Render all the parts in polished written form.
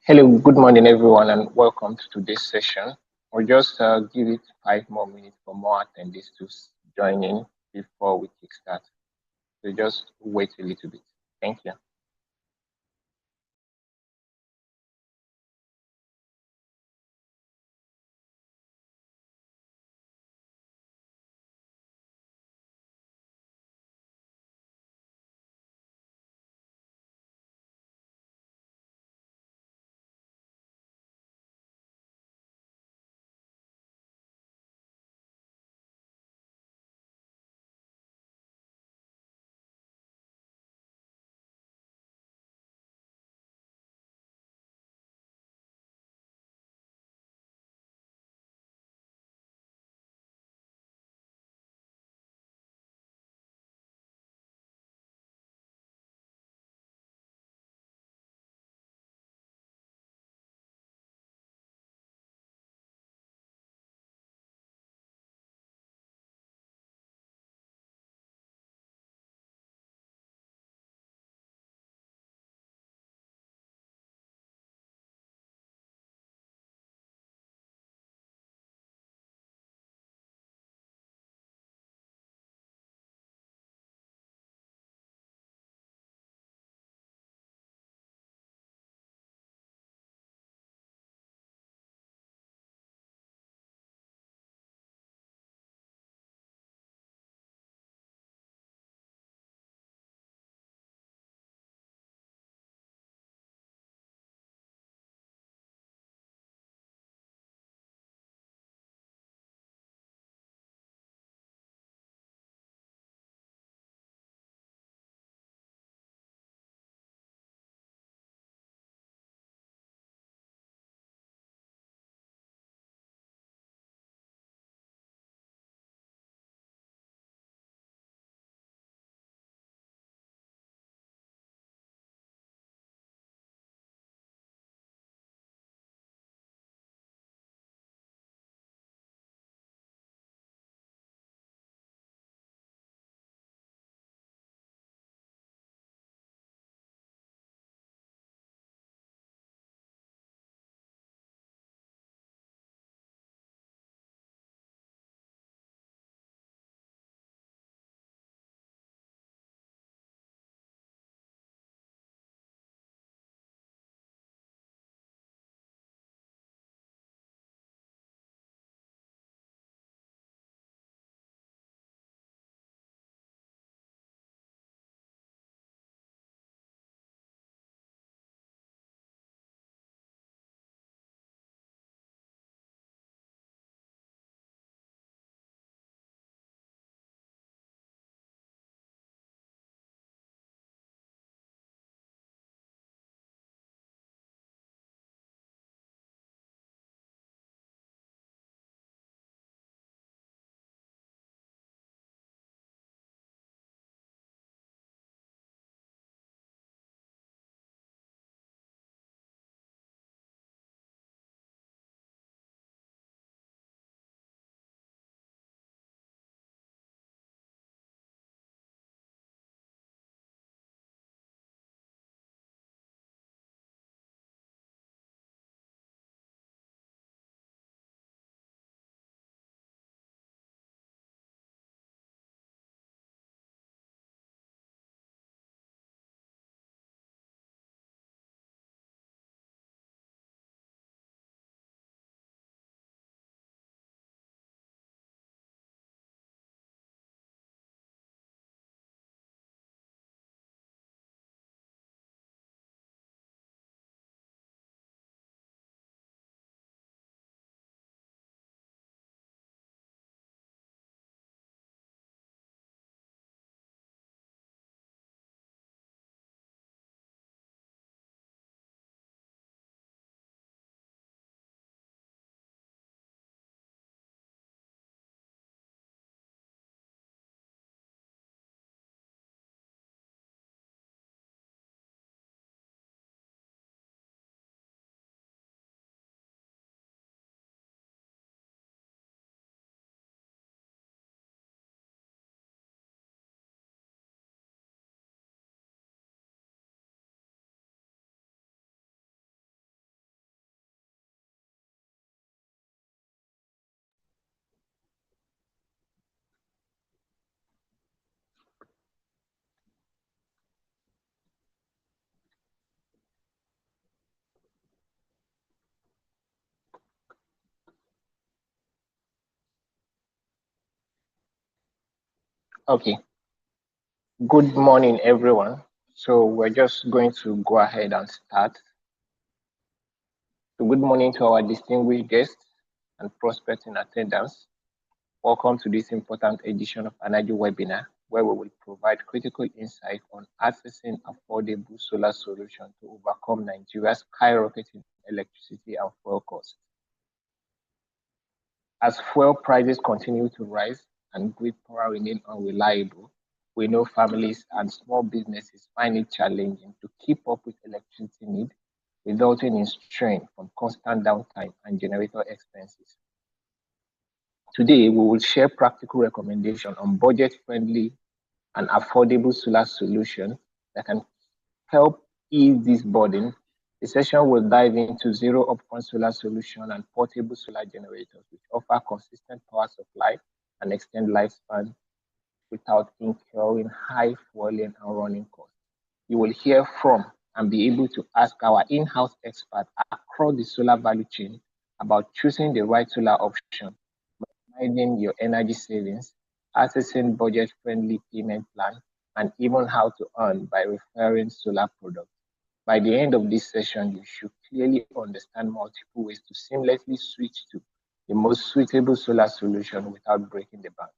Hello, good morning, everyone, and welcome to today's session. We'll just give it 5 more minutes for more attendees to join in before we kickstart. So just wait a little bit. Thank you. Okay. Good morning, everyone. So we're just going to go ahead and start. So good morning to our distinguished guests and prospects in attendance. Welcome to this important edition of Energy webinar, where we will provide critical insight on accessing affordable solar solutions to overcome Nigeria's skyrocketing electricity and fuel costs. As fuel prices continue to rise and grid power remain unreliable, we know families and small businesses find it challenging to keep up with electricity need, resulting in strain from constant downtime and generator expenses. Today, we will share practical recommendations on budget-friendly and affordable solar solutions that can help ease this burden. The session will dive into zero-upfront solar solution and portable solar generators, which offer consistent power supply and extend lifespan without incurring high fueling and running costs. You will hear from and be able to ask our in-house experts across the solar value chain about choosing the right solar option, maximizing your energy savings, accessing budget-friendly payment plan, and even how to earn by referring solar products. By the end of this session, you should clearly understand multiple ways to seamlessly switch to the most suitable solar solution without breaking the bank.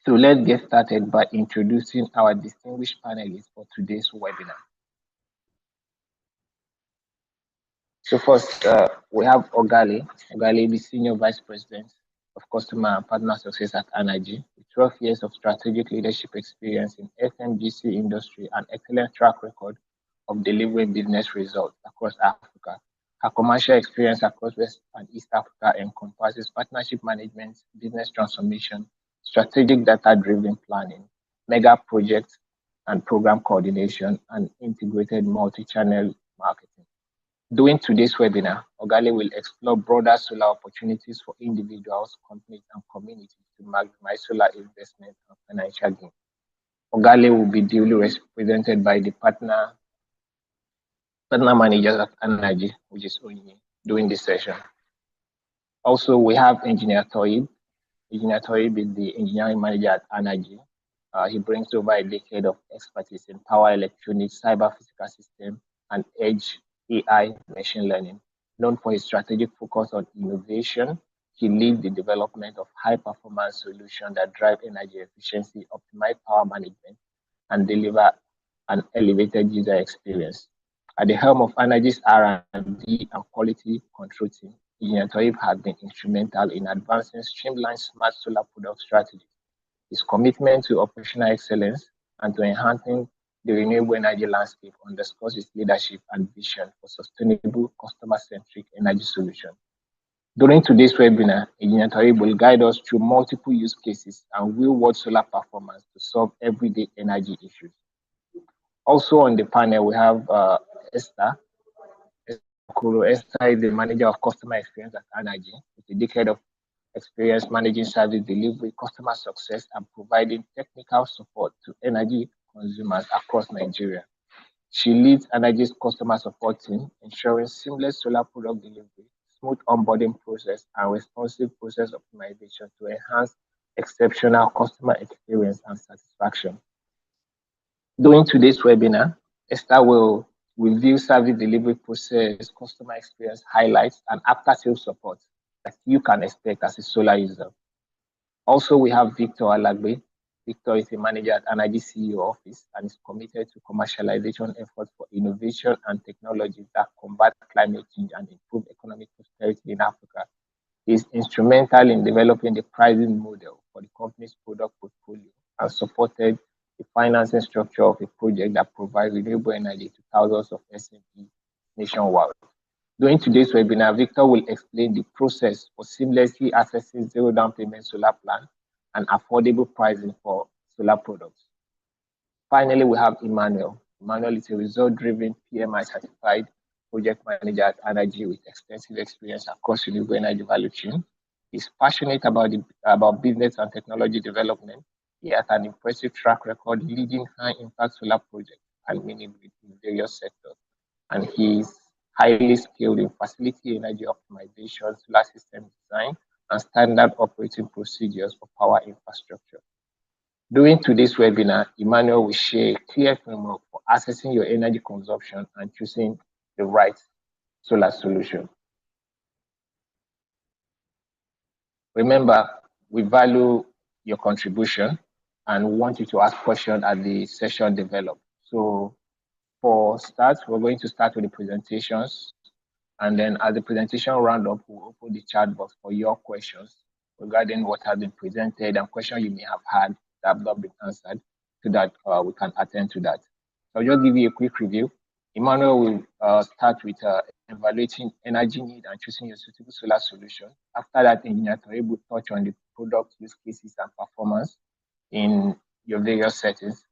So let's get started by introducing our distinguished panelists for today's webinar. So first, we have Ogali. Ogali, the Senior Vice President of Customer and Partner Success at Energy, with 12 years of strategic leadership experience in FMGC industry and excellent track record of delivering business results across Africa. Her commercial experience across West and East Africa encompasses partnership management, business transformation, strategic data-driven planning, mega projects and program coordination, and integrated multi-channel marketing. During today's webinar, Ogali will explore broader solar opportunities for individuals, companies, and communities to maximize solar investment and financial gain. Ogali will be duly represented by the partner managers of Energy, which is Onyi, during this session. Also, we have Engineer Toib. Engineer Toib is the engineering manager at Energy. He brings over a decade of expertise in power electronics, cyber physical system, and edge AI machine learning. Known for his strategic focus on innovation, he leads the development of high-performance solutions that drive energy efficiency, optimize power management, and deliver an elevated user experience. At the helm of Energy's R&D and quality control team, Engineer Toib has been instrumental in advancing streamlined smart solar product strategies. His commitment to operational excellence and to enhancing the renewable energy landscape underscores his leadership and vision for sustainable, customer-centric energy solutions. During today's webinar, Engineer Toib will guide us through multiple use cases and real-world solar performance to solve everyday energy issues. Also on the panel, we have Esther. Esther is the manager of customer experience at Energy, with a decade of experience managing service delivery, customer success, and providing technical support to energy consumers across Nigeria. She leads Energy's customer support team, ensuring seamless solar product delivery, smooth onboarding process, and responsive process optimization to enhance exceptional customer experience and satisfaction. During today's webinar, Esther will review service delivery process, customer experience highlights, and after-sales support that you can expect as a solar user. Also, we have Victor Alagbe. Victor is a manager at Energy CEO office and is committed to commercialization efforts for innovation and technologies that combat climate change and improve economic prosperity in Africa. He is instrumental in developing the pricing model for the company's product portfolio and supported the financing structure of a project that provides renewable energy to thousands of SMEs nationwide. During today's webinar, Victor will explain the process for seamlessly accessing zero down payment solar plan and affordable pricing for solar products. Finally, we have Emmanuel. Emmanuel is a result-driven PMI certified project manager at Energy with extensive experience across renewable energy value chain. He's passionate about business and technology development. He has an impressive track record leading high-impact solar projects and winning in various sectors. And he's highly skilled in facility energy optimization, solar system design, and standard operating procedures for power infrastructure. During today's webinar, Emmanuel will share a clear framework for assessing your energy consumption and choosing the right solar solution. Remember, we value your contribution and want you to ask questions as the session develops. So for start, we're going to start with the presentations. And then as the presentation round up, we'll open the chat box for your questions regarding what has been presented and questions you may have had that have not been answered so that we can attend to that. So I'll just give you a quick review. Emmanuel will start with evaluating energy need and choosing your suitable solar solution. After that, engineer Tori will touch on the product use cases and performance in your various settings.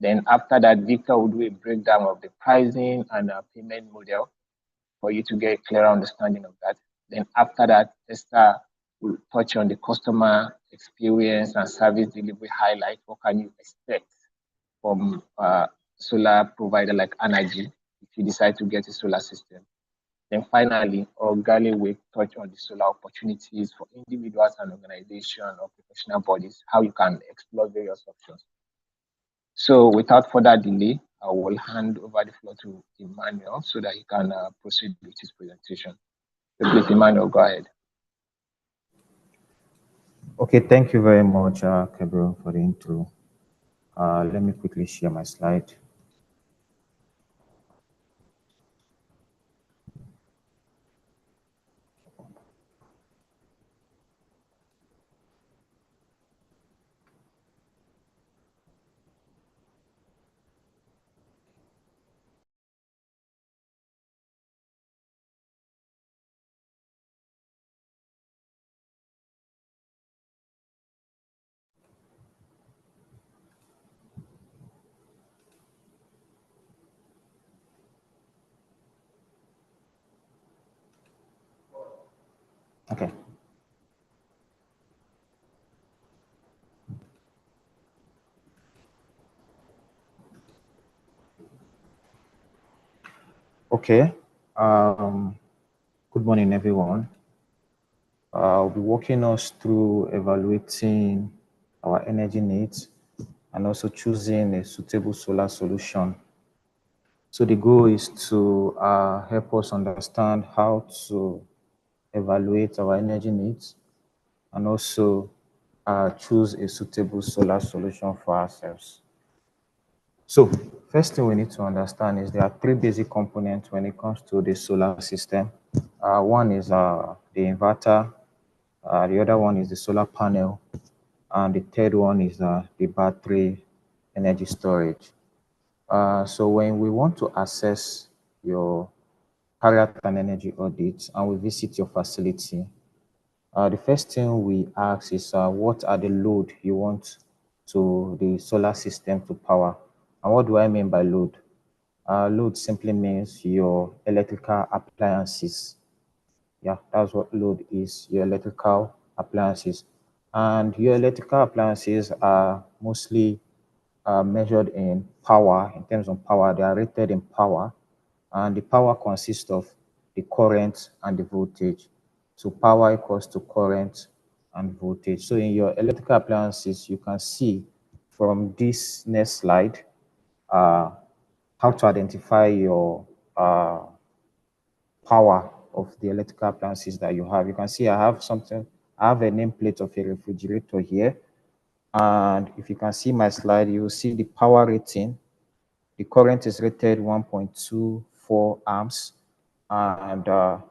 Then after that, Victor will do a breakdown of the pricing and payment model for you to get a clear understanding of that. Then after that, Esther will touch on the customer experience and service delivery highlight. What can you expect from solar provider like Energy if you decide to get a solar system? Then finally, Ogali will touch on the solar opportunities for individuals and organizations or professional bodies, how you can explore various options. So without further delay, I will hand over the floor to Emmanuel so that he can proceed with his presentation. So please, Emmanuel, go ahead. Okay, thank you very much, Gabriel, for the intro. Let me quickly share my slide. Okay. Okay. Good morning, everyone. I'll be walking us through evaluating our energy needs and also choosing a suitable solar solution. So the goal is to help us understand how to evaluate our energy needs and also choose a suitable solar solution for ourselves. So first thing we need to understand is there are three basic components when it comes to the solar system. One is the inverter, the other one is the solar panel, and the third one is the battery energy storage. So when we want to access your carry out an energy audit and we visit your facility, the first thing we ask is what are the load you want to the solar system to power? And what do I mean by load? Load simply means your electrical appliances. Yeah, that's what load is, your electrical appliances. And your electrical appliances are mostly measured in power, in terms of power. They are rated in power. And the power consists of the current and the voltage. So power equals to current and voltage. So in your electrical appliances, you can see from this next slide how to identify your power of the electrical appliances that you have. You can see I have a nameplate of a refrigerator here. And if you can see my slide, you will see the power rating. The current is rated 1.24 amps, and the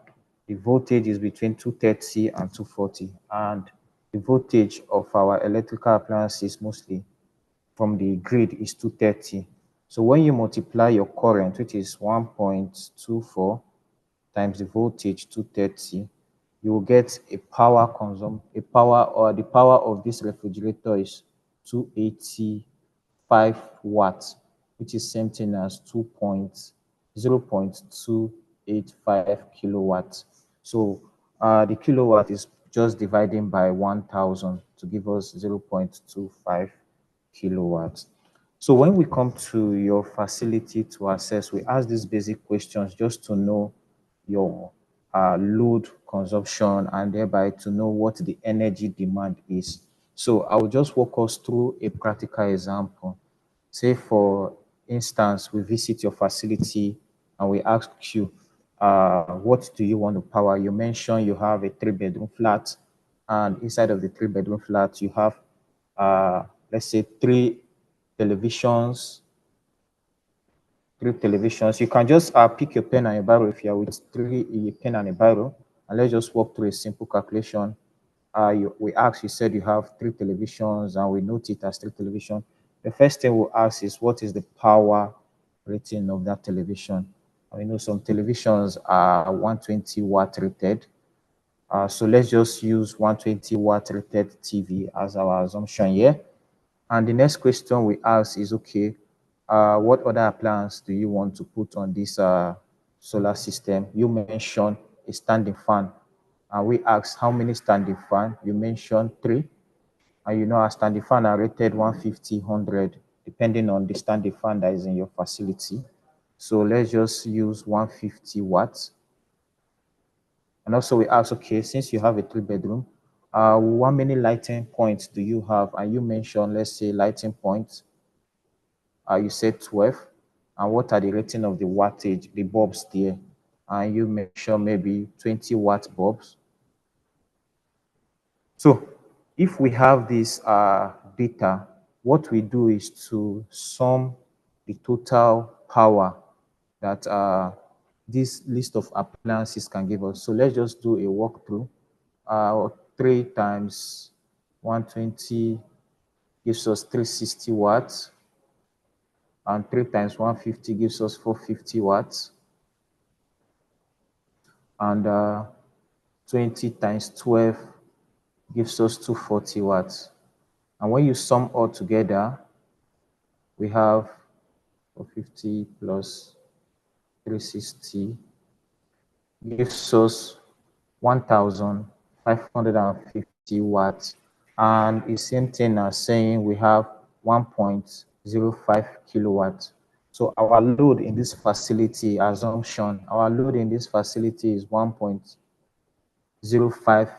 voltage is between 230 and 240. And the voltage of our electrical appliances mostly from the grid is 230. So when you multiply your current, which is 1.24 times the voltage 230, you will get a the power of this refrigerator is 285 watts, which is same thing as 0.285 kilowatts. So the kilowatt is just dividing by 1,000 to give us 0.25 kilowatts. So when we come to your facility to assess, we ask these basic questions just to know your load consumption and thereby to know what the energy demand is. So I will just walk us through a practical example. Say, for instance, we visit your facility and we ask you, what do you want to power? You mentioned you have a 3-bedroom flat, and inside of the 3-bedroom flat, you have, let's say, televisions, three televisions. You can just pick your pen and a biro if you're with a pen and a biro, and let's just walk through a simple calculation. We asked, you said you have 3 televisions, and we note it as 3 televisions. The first thing we'll ask is, what is the power rating of that television? And we know some televisions are 120 watt rated. So let's just use 120 watt rated TV as our assumption here. And the next question we ask is, okay, what other appliance do you want to put on this solar system? You mentioned a standing fan. And we asked, how many standing fan? You mentioned 3. And you know, our standing fan are rated 150, 100, depending on the standing fan that is in your facility. So let's just use 150 watts. And also we ask, okay, since you have a 3-bedroom, how many lighting points do you have? And you mentioned, let's say, lighting points. You said 12. And what are the rating of the wattage, the bulbs there? And you mentioned maybe 20 watt bulbs. So if we have this data, what we do is to sum the total power that this list of appliances can give us. So let's just do a walkthrough. 3 times 120 gives us 360 watts, and 3 times 150 gives us 450 watts, and 20 times 12 gives us 240 watts. And when you sum all together, we have 450 plus 360 gives us 1,550 watts. And the same thing as saying we have 1.05 kilowatts. So our load in this facility, assumption, our load in this facility is 1.05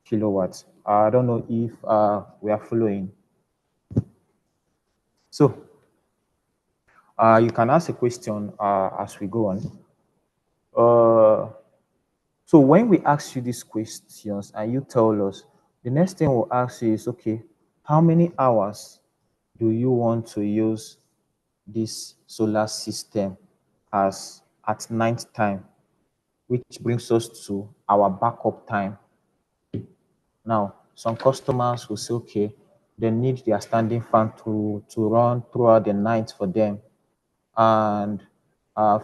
kilowatts. I don't know if we are following. So you can ask a question as we go on. So when we ask you these questions and you tell us, the next thing we'll ask you is, okay, how many hours do you want to use this solar system as at night time, which brings us to our backup time. Now, some customers will say, okay, they need their standing fan to run throughout the night for them. And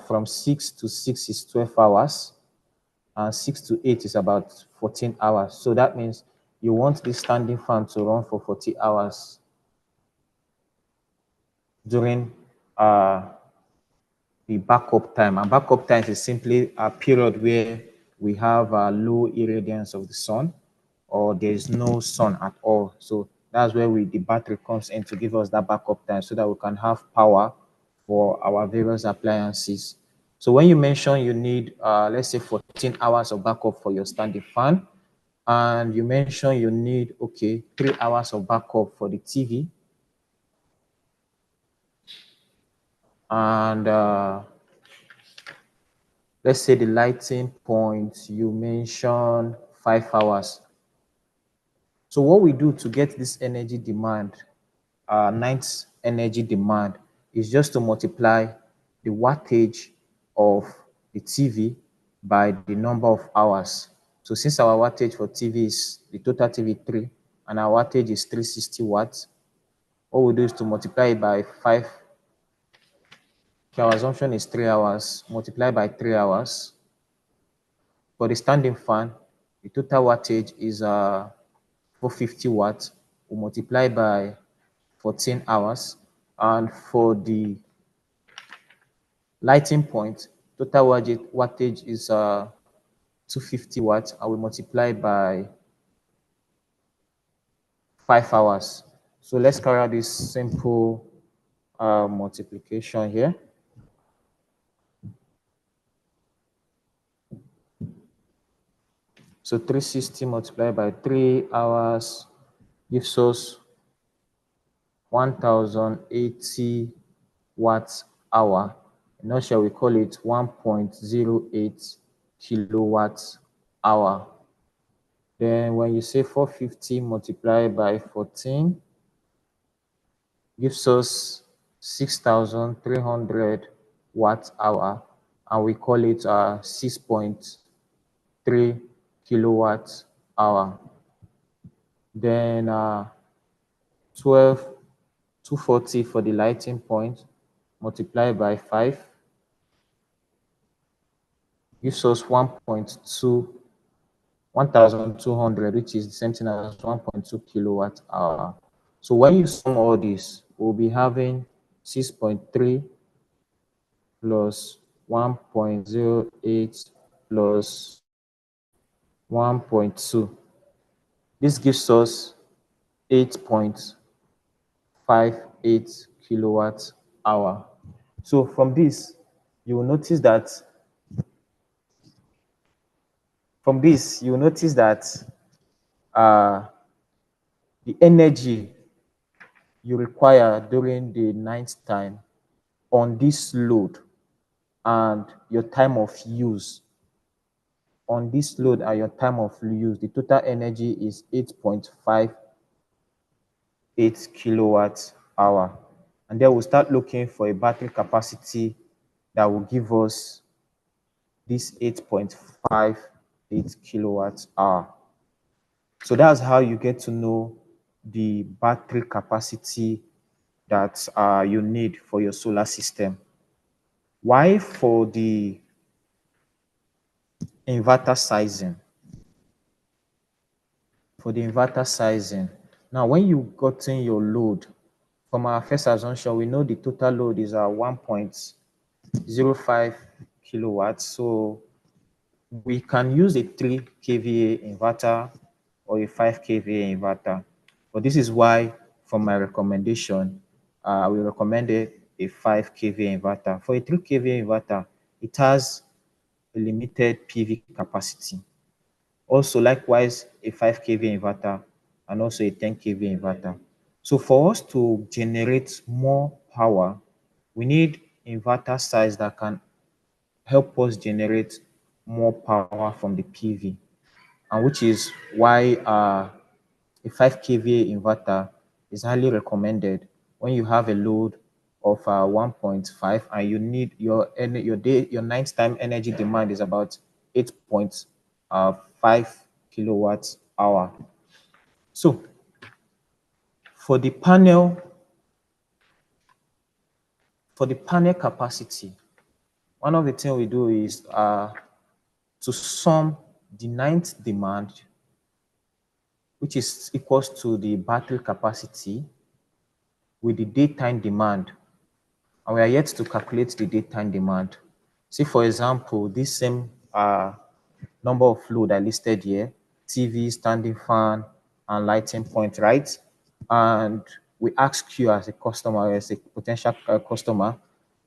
from 6 to 6 is 12 hours. And 6 to 8 is about 14 hours. So that means you want this standing fan to run for 40 hours during the backup time. And backup time is simply a period where we have a low irradiance of the sun, or there is no sun at all. So that's where the battery comes in to give us that backup time so that we can have power for our various appliances. So when you mention you need, let's say, 14 hours of backup for your standing fan, and you mention you need, okay, 3 hours of backup for the TV, and let's say the lighting point, you mentioned 5 hours. So what we do to get this energy demand, night's energy demand, is just to multiply the wattage of the TV by the number of hours. So since our wattage for TV is the total TV 3, and our wattage is 360 watts, what we do is to multiply it by 5. Okay, our assumption is 3 hours, multiply by 3 hours. For the standing fan, the total wattage is 450 watts. We multiply by 14 hours. And for the lighting point, total wattage is 250 watts. And we multiply by 5 hours. So let's carry out this simple multiplication here. So 360 multiplied by 3 hours gives us 1080 watts hour. In nutshell, we call it 1.08 kilowatts hour. Then when you say 450 multiplied by 14, gives us 6,300 watt hour, and we call it 6.3 kilowatt hour. Then 240 for the lighting point multiplied by 5 gives us 1,200, which is the same thing as 1.2 kilowatt hour. So when you sum all this, we'll be having 6.3 plus 1.08 plus 1.2. This gives us 8.58 kilowatt hour. So from this, you will notice that uh, the energy you require during the night time on this load and your time of use on this load and your time of use, the total energy is 8.58 kilowatt hour. And then we'll start looking for a battery capacity that will give us this 8.58 kilowatt hour. So that's how you get to know the battery capacity that you need for your solar system. Why for the inverter sizing? For the inverter sizing, now when you gotten your load, from our first assumption, we know the total load is 1.05 kilowatts. So we can use a 3 kVA inverter or a 5 kVA inverter. But this is why, for my recommendation, we recommended a 5 kVA inverter. For a 3 kVA inverter, it has a limited PV capacity. Also, likewise, a 5 kVA inverter and also a 10 kVA inverter. So for us to generate more power, we need inverter size that can help us generate more power from the PV, and which is why a 5 kVA inverter is highly recommended when you have a load of 1.5 and you need your nighttime energy demand is about 8.5 kilowatts hour. So for the panel capacity, one of the things we do is to sum the night demand, which is equals to the battery capacity, with the daytime demand, and we are yet to calculate the daytime demand. See, for example, this same number of load I listed here, TV, standing fan, and lighting point, right? And we ask you as a customer, as a potential customer,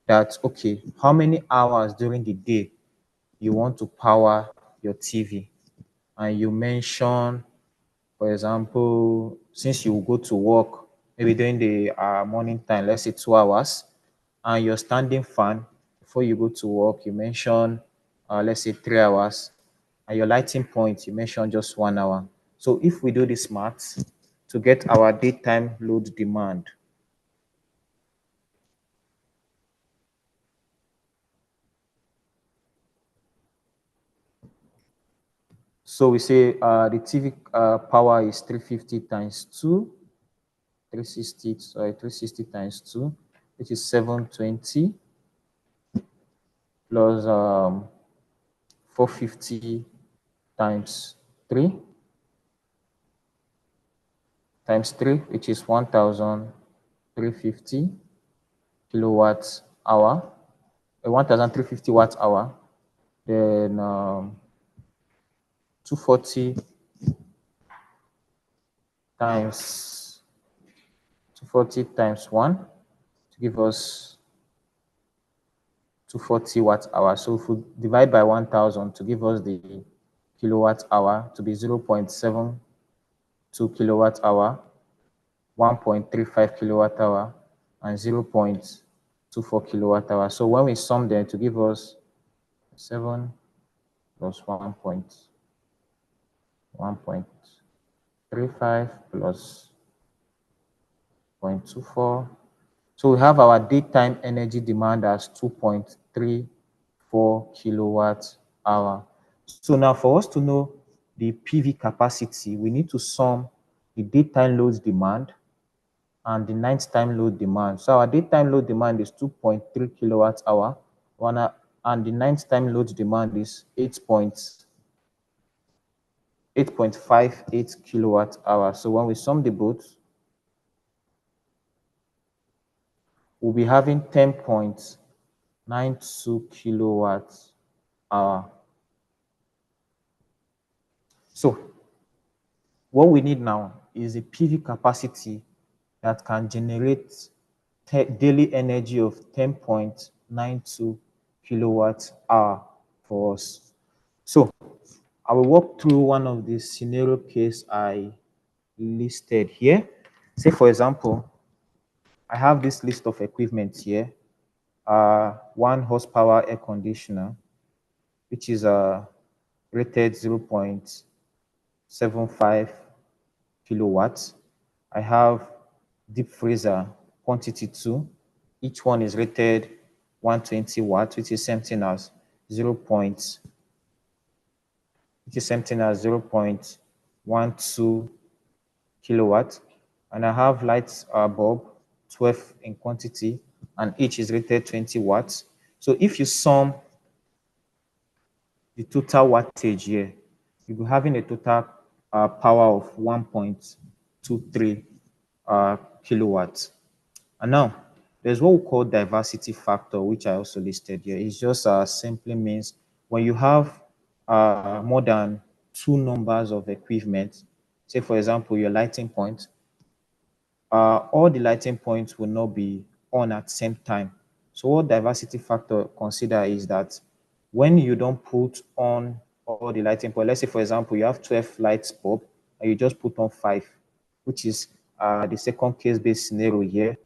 that, okay, how many hours during the day you want to power your TV? And you mention, for example, since you go to work, maybe during the morning time, let's say 2 hours, and your standing fan, before you go to work, you mention, let's say 3 hours, and your lighting point, you mention just 1 hour. So if we do this math to get our daytime load demand, so we say the TV power is 350 times 2, 360 times 2, which is 720 plus 450 times 3 times 3, which is 1,350 kilowatts hour, 1,350 watt hour. Then 240 times 1 to give us 240 watt hour. So if we divide by 1,000 to give us the kilowatt hour to be 0.72 kilowatt hour, 1.35 kilowatt hour, and 0.24 kilowatt hour. So when we sum them to give us 7 plus 1.35 plus 0.24. So we have our daytime energy demand as 2.34 kilowatt hour. So now for us to know the PV capacity, we need to sum the daytime load demand and the nighttime load demand. So our daytime load demand is 2.3 kilowatt hour, and the nighttime load demand is 8.58 kilowatt hour. So when we sum the both, we'll be having 10.92 kilowatt hour. So what we need now is a PV capacity that can generate daily energy of 10.92 kilowatt hour for us. So I will walk through one of the scenario case I listed here. Say, for example, I have this list of equipment here. 1 horsepower air conditioner, which is rated 0.75 kilowatts. I have deep freezer quantity 2. Each one is rated 120 watts, which is something as 0.12 kilowatts. And I have light bulb 12 in quantity, and each is rated 20 watts. So if you sum the total wattage here, you'll be having a total power of 1.23 kilowatts. And now, there's what we call diversity factor, which I also listed here. It just simply means when you have more than 2 numbers of equipment, say, for example, your lighting point, all the lighting points will not be on at the same time. So what diversity factor consider is that when you don't put on all the lighting points, let's say, for example, you have 12 lights bulb and you just put on 5, which is the second case-based scenario here,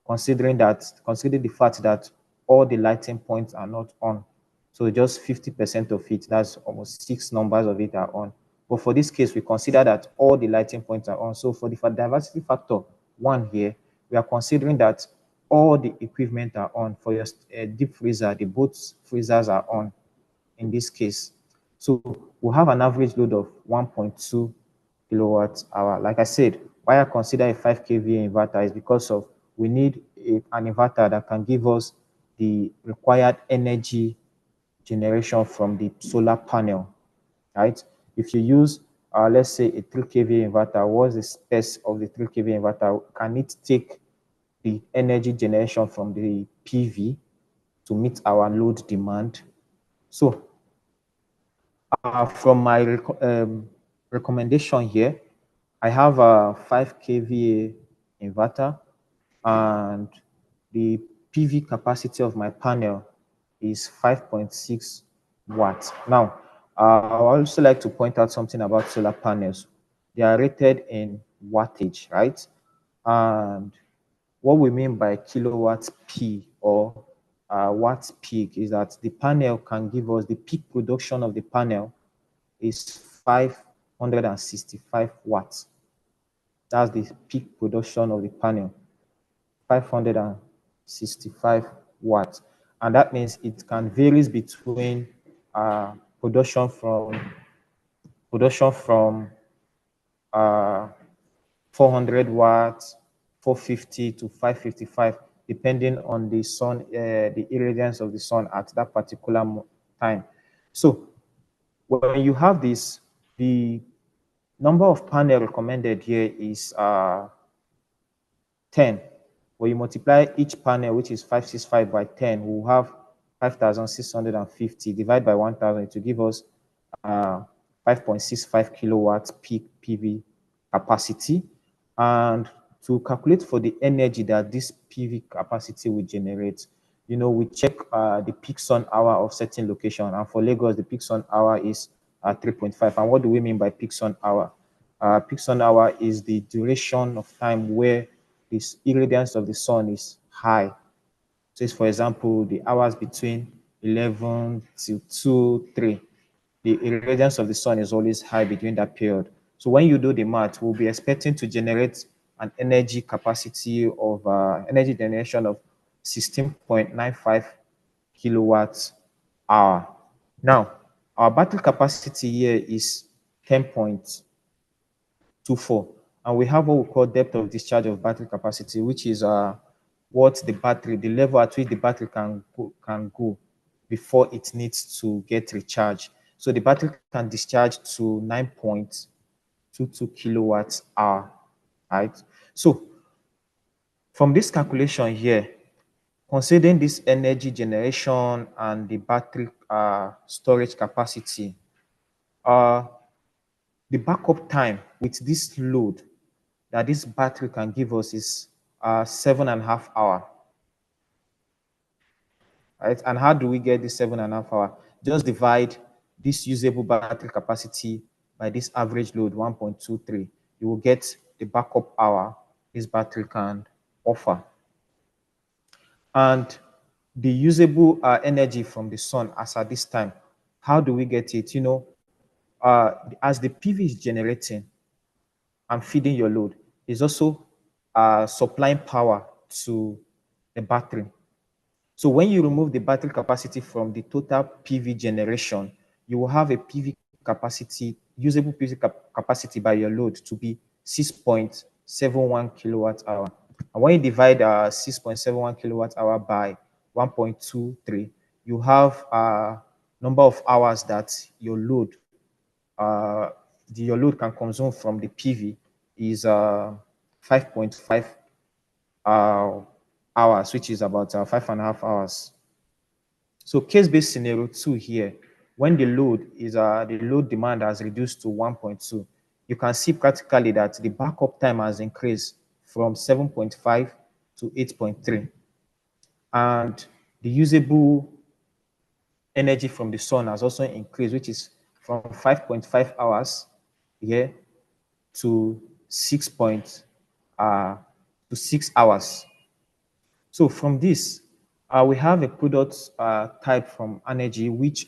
considering the fact that all the lighting points are not on. So just 50% of it, that's almost 6 numbers of it are on. But for this case, we consider that all the lighting points are on. So for the diversity factor 1 here, we are considering that all the equipment are on. For your deep freezer, the both freezers are on in this case. So we'll have an average load of 1.2 kilowatt hour. Like I said, why I consider a 5 kVA inverter is because of we need an inverter that can give us the required energy generation from the solar panel, right? If you use, let's say, a 3 kVA inverter, what's the space of the 3 kVA inverter? Can it take the energy generation from the PV to meet our load demand? So from my recommendation here, I have a 5 kVA inverter, and the PV capacity of my panel is 5.6 watts. Now, I also like to point out something about solar panels. They are rated in wattage, right? And what we mean by kilowatt P or watt peak is that the panel can give us the peak production of the panel is 565 watts. That's the peak production of the panel, 565 watts. And that means it can vary between production from uh, 400 watts, 450 to 555, depending on the sun, the irradiance of the sun at that particular time. So when you have this, the number of panel recommended here is 10. When you multiply each panel, which is 565 by 10, we'll have 5,650 divided by 1,000 to give us 5.65 kilowatts peak PV capacity. And to calculate for the energy that this PV capacity will generate, we check the peak sun hour of certain location. And for Lagos, the peak sun hour is 3.5. And what do we mean by peak sun hour? Peak sun hour is the duration of time where the irradiance of the sun is high. So, for example, the hours between 11 to 2, 3, the irradiance of the sun is always high between that period. So when you do the math, we'll be expecting to generate an energy capacity of energy generation of 16.95 kilowatts hour. Now, our battery capacity here is 10.24, and we have what we call depth of discharge of battery capacity, which is what the battery, the level at which the battery can go before it needs to get recharged. So the battery can discharge to 9.22 kilowatts hour, right? So from this calculation here, considering this energy generation and the battery storage capacity, uh, the backup time with this load that this battery can give us is 7.5 hours. Right? And how do we get this 7.5 hours? Just divide this usable battery capacity by this average load 1.23. You will get the backup hour this battery can offer. And the usable energy from the sun as at this time, how do we get it? As the PV is generating and feeding your load, is also supplying power to the battery. So when you remove the battery capacity from the total PV generation, you will have a PV capacity, usable PV capacity by your load to be 6.71 kilowatt hour. And when you divide 6.71 kilowatt hour by 1.23, you have a number of hours that uh, your load can consume from the PV is 5.5 hours, which is about 5.5 hours. So case-based scenario 2 here, when the load demand has reduced to 1.2, you can see practically that the backup time has increased from 7.5 to 8.3. And the usable energy from the sun has also increased, which is from 5.5 hours here to 6 hours. So from this, we have a product type from Energy, which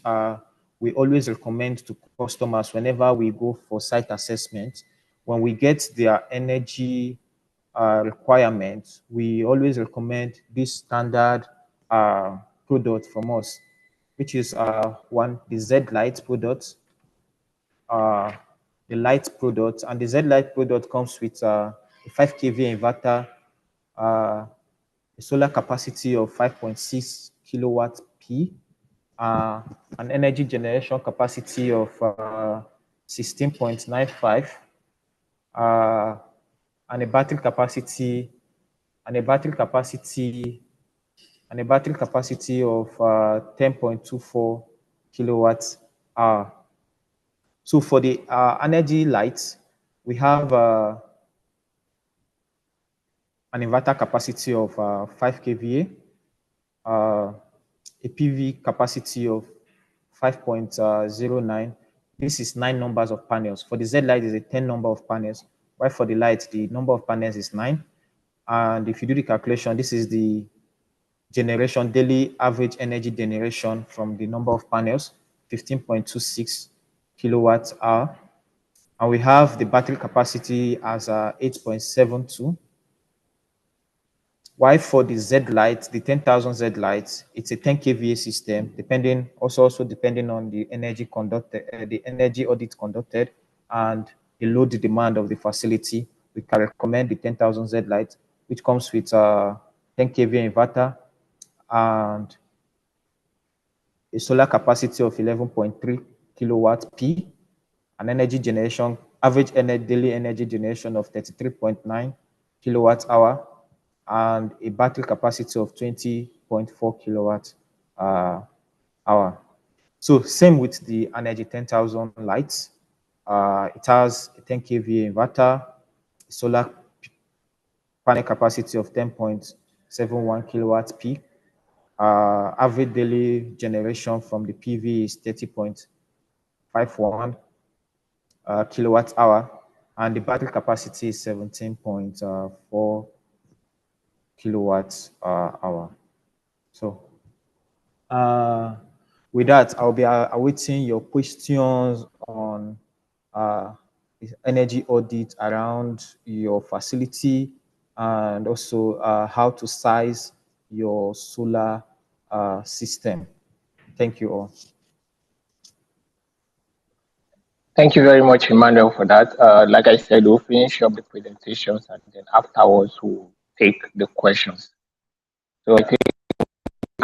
we always recommend to customers whenever we go for site assessment. When we get their energy requirements, we always recommend this standard product from us, which is the Z Light product, uh, the Light product, and the Z Light product comes with a 5 kV inverter, a solar capacity of 5.6 kilowatt P, an energy generation capacity of 16.95, uh, and a battery capacity and a battery capacity of 10.24 kilowatts hour. So for the energy lights, we have an inverter capacity of 5 kVA, a PV capacity of 5.09. This is 9 numbers of panels. For the Z light, is a 10 number of panels, while for the light, the number of panels is 9. And if you do the calculation, this is the daily average energy generation from the number of panels, 15.26 kilowatts hour. And we have the battery capacity as 8.72. Why for the Z light, the 10,000 Z lights, it's a 10 kVA system, also depending on the energy conducted, the energy audit conducted, and the load demand of the facility. We can recommend the 10,000 Z light, which comes with a 10 kVA inverter and a solar capacity of 11.3 kilowatt P, an energy generation, daily energy generation of 33.9 kilowatt hour, and a battery capacity of 20.4 kilowatt hour. So same with the Energy 10,000 lights. It has a 10 kVA inverter, solar panel capacity of 10.71 kilowatt peak. Average daily generation from the PV is 30.51 kilowatt hour. and the battery capacity is 17.4 kilowatts hour. So uh, with that, I'll be awaiting your questions on uh, energy audit around your facility, and also how to size your solar system. Thank you all. Thank you very much, Emmanuel, for that. Like I said, we'll finish up the presentations and then afterwards we'll take the questions. So I think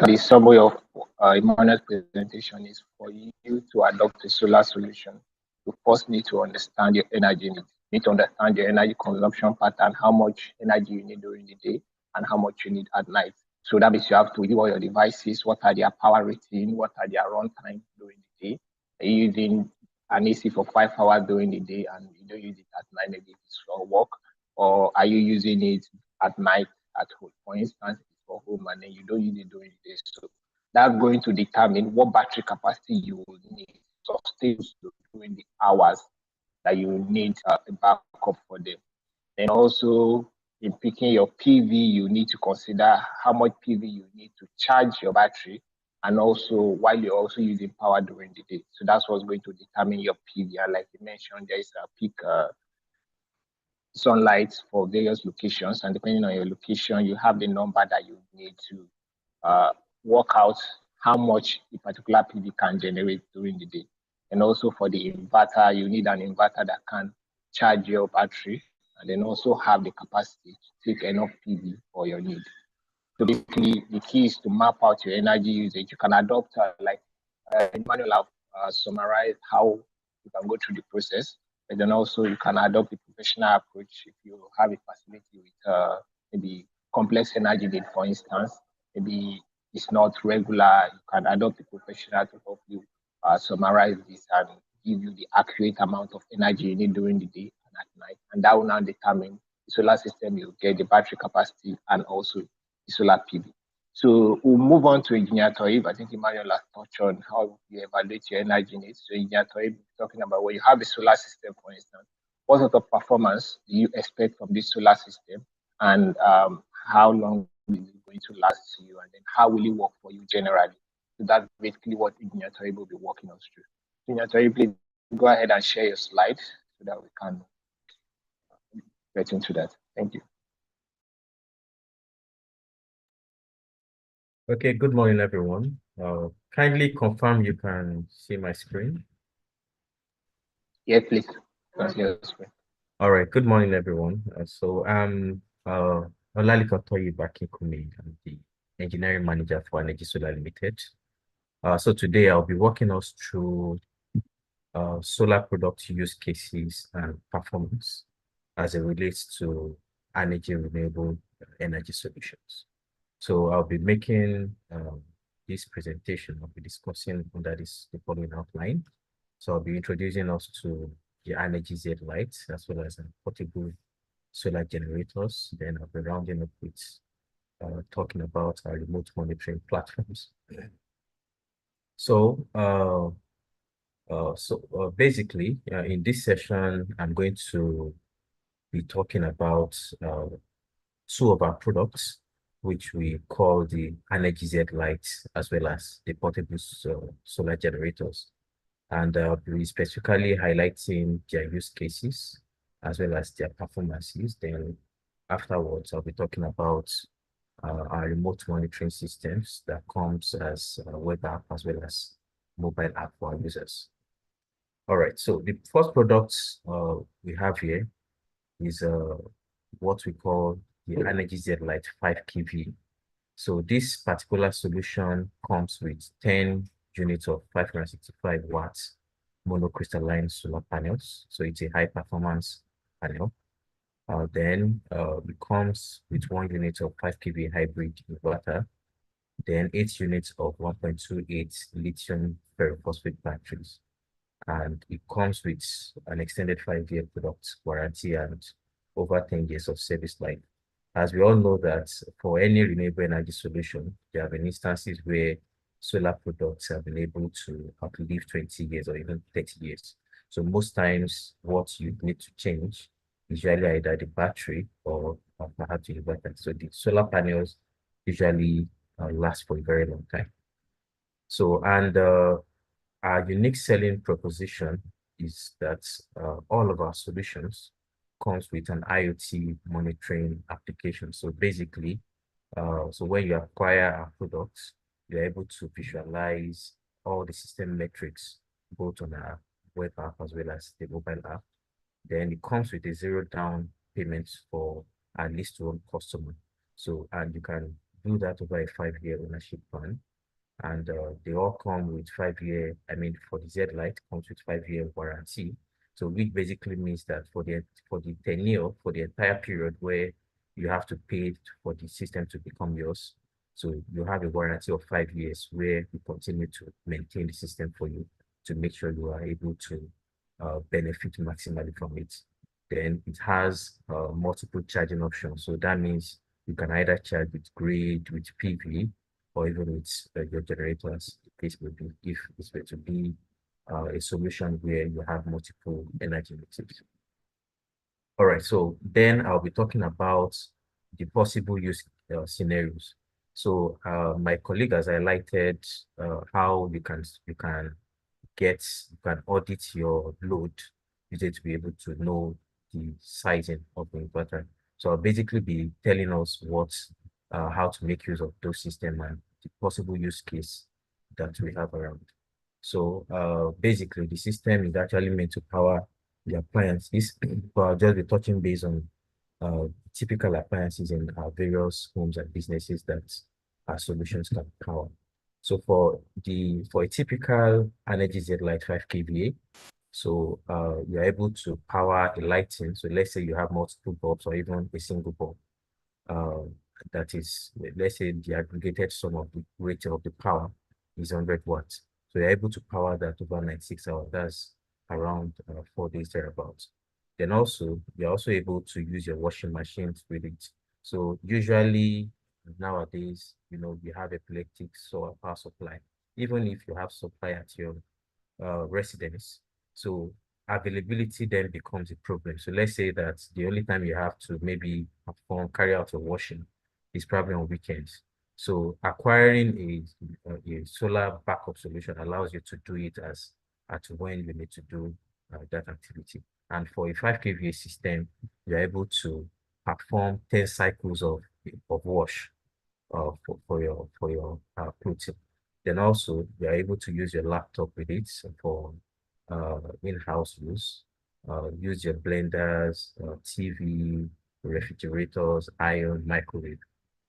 the summary of Emmanuel's presentation is for you to adopt a solar solution. You first need to understand your energy needs. You need to understand your energy consumption pattern, how much energy you need during the day and how much you need at night. So that means you have to review all your devices, what are their power rating, what are their runtime during the day. Are you using an AC for 5 hours during the day and you don't use it at night, maybe it's for work, or are you using it at night at home? For instance, it's for home and then you don't use it during the day. So that's going to determine what battery capacity you will need to sustain during the hours that you need a backup for them. And also in picking your PV, you need to consider how much PV you need to charge your battery, and also while you're also using power during the day. So that's what's going to determine your PV. And like you mentioned, there is a peak sunlight for various locations, and depending on your location, you have the number that you need to work out how much a particular PV can generate during the day. And also for the inverter, you need an inverter that can charge your battery and then also have the capacity to take enough PV for your need. So basically, the key is to map out your energy usage. You can adopt, like Emmanuel have summarized how you can go through the process, but then also you can adopt a professional approach if you have a facility with maybe complex energy need, for instance, maybe it's not regular. You can adopt a professional to help you summarize this and give you the accurate amount of energy you need during the day and at night, and that will now determine the solar system you get, the battery capacity, and also the solar PV. So we'll move on to Engineer Toib. I think Emmanuel has touched on how you evaluate your energy needs. So Engineer Toib is talking about when you have a solar system, for instance, what sort of performance do you expect from this solar system, and how long is it going to last to you, and then how will it work for you generally? So that's basically what Engineer Toib will be walking us through. Engineer Toib, please go ahead and share your slides so that we can get into that. Thank you. Okay, good morning, everyone. Kindly confirm you can see my screen. Yeah, please. Can see your screen. All right, good morning, everyone. So I'm Olalika Toyibakikumi. I'm the engineering manager for Energy Solar Limited. So today I'll be walking us through solar product use cases and performance as it relates to energy renewable energy solutions. So I'll be making this presentation. I'll be discussing under the following outline. So I'll be introducing us to the Energy Z Lite as well as portable solar generators. Then I'll be rounding up with talking about our remote monitoring platforms. So basically, in this session, I'm going to be talking about two of our products, which we call the Energy Z lights, as well as the portable solar generators. And I'll be specifically highlighting their use cases, as well as their performances. Then afterwards, I'll be talking about our remote monitoring systems that comes as a web app, as well as mobile app for our users. All right, so the first product we have here is what we call the Energy Z Lite 5 kV. So this particular solution comes with 10 units of 565 watts monocrystalline solar panels. So it's a high performance panel. Then it comes with 1 unit of 5 kV hybrid inverter, then 8 units of 1.28 lithium ferrophosphate batteries. And it comes with an extended 5-year product warranty and over 10 years of service life. As we all know that for any renewable energy solution, there have been instances where solar products have been able to outlive 20 years or even 30 years. So most times what you need to change is usually either the battery or perhaps the inverter. So the solar panels usually last for a very long time. So, and our unique selling proposition is that all of our solutions comes with an IoT monitoring application. So basically, so when you acquire our products, you're able to visualize all the system metrics, both on our web app as well as the mobile app. Then it comes with a zero down payment for at least one customer. So, and you can do that over a 5-year ownership plan. And they all come with 5-year, I mean, for the Z Lite comes with 5-year warranty. So which basically means that for the tenure, for the entire period where you have to pay for the system to become yours, so you have a warranty of 5 years where we continue to maintain the system for you to make sure you are able to benefit maximally from it. Then it has multiple charging options. So that means you can either charge with grid, with PV, or even with your generators. The case will be if it's going to be a solution where you have multiple energy mixes. All right, so then I'll be talking about the possible use scenarios. So my colleague has highlighted how you can audit your load usage to be able to know the sizing of the inverter. So I'll basically be telling us how to make use of those systems and the possible use case that we have around. So basically, the system is actually meant to power the appliances, but I'll just be touching base on typical appliances in our various homes and businesses that our solutions can power. So for a typical Energy Z Lite 5 kVA, so you're able to power a lighting. So let's say you have multiple bulbs or even a single bulb. That is, let's say the aggregated sum of the rating of the power is 100 watts. So you're able to power that over 96 hours. That's around 4 days thereabouts. Then also, you're also able to use your washing machines with it. So usually nowadays, you have epileptic solar power supply. Even if you have supply at your residence, so availability then becomes a problem. So let's say that the only time you have to maybe carry out your washing is probably on weekends. So acquiring a solar backup solution allows you to do it at when you need to do that activity. And for a 5 kVA system, you're able to perform 10 cycles of wash for your clothing. Then also you're able to use your laptop with it for in-house use. Use your blenders, TV, refrigerators, iron, microwave,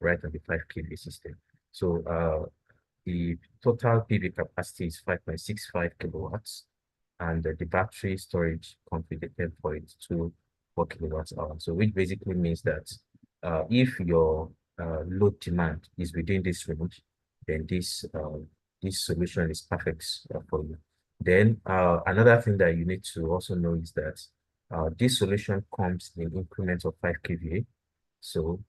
right on the 5 kVA system. So the total PV capacity is 5.65 kilowatts, and the battery storage configured for it to 4 kilowatts hour. So which basically means that if your load demand is within this range, then this solution is perfect for you. Then another thing that you need to also know is that this solution comes in increments of 5 kVA. So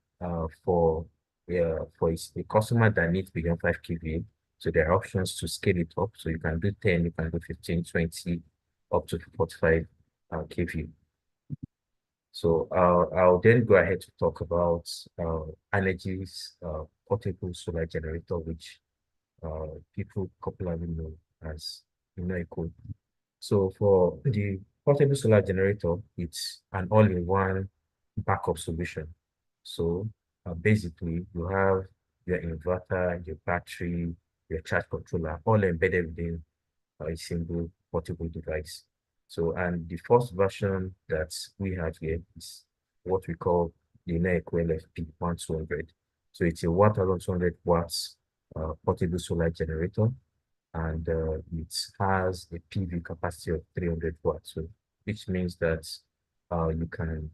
for a customer that needs beyond 5 kVA, so there are options to scale it up. So you can do 10, you can do 15, 20, up to 45 kVA. So I'll then go ahead to talk about Energy's portable solar generator, which people popularly know as Eco. So for the portable solar generator, it's an all-in-one backup solution. So basically, you have your inverter, your battery, your charge controller, all embedded within a single portable device. So, and the first version that we have here is what we call the Eco LFP 1200. So it's a 1200 watts portable solar generator, and it has a PV capacity of 300 watts. So, which means that you can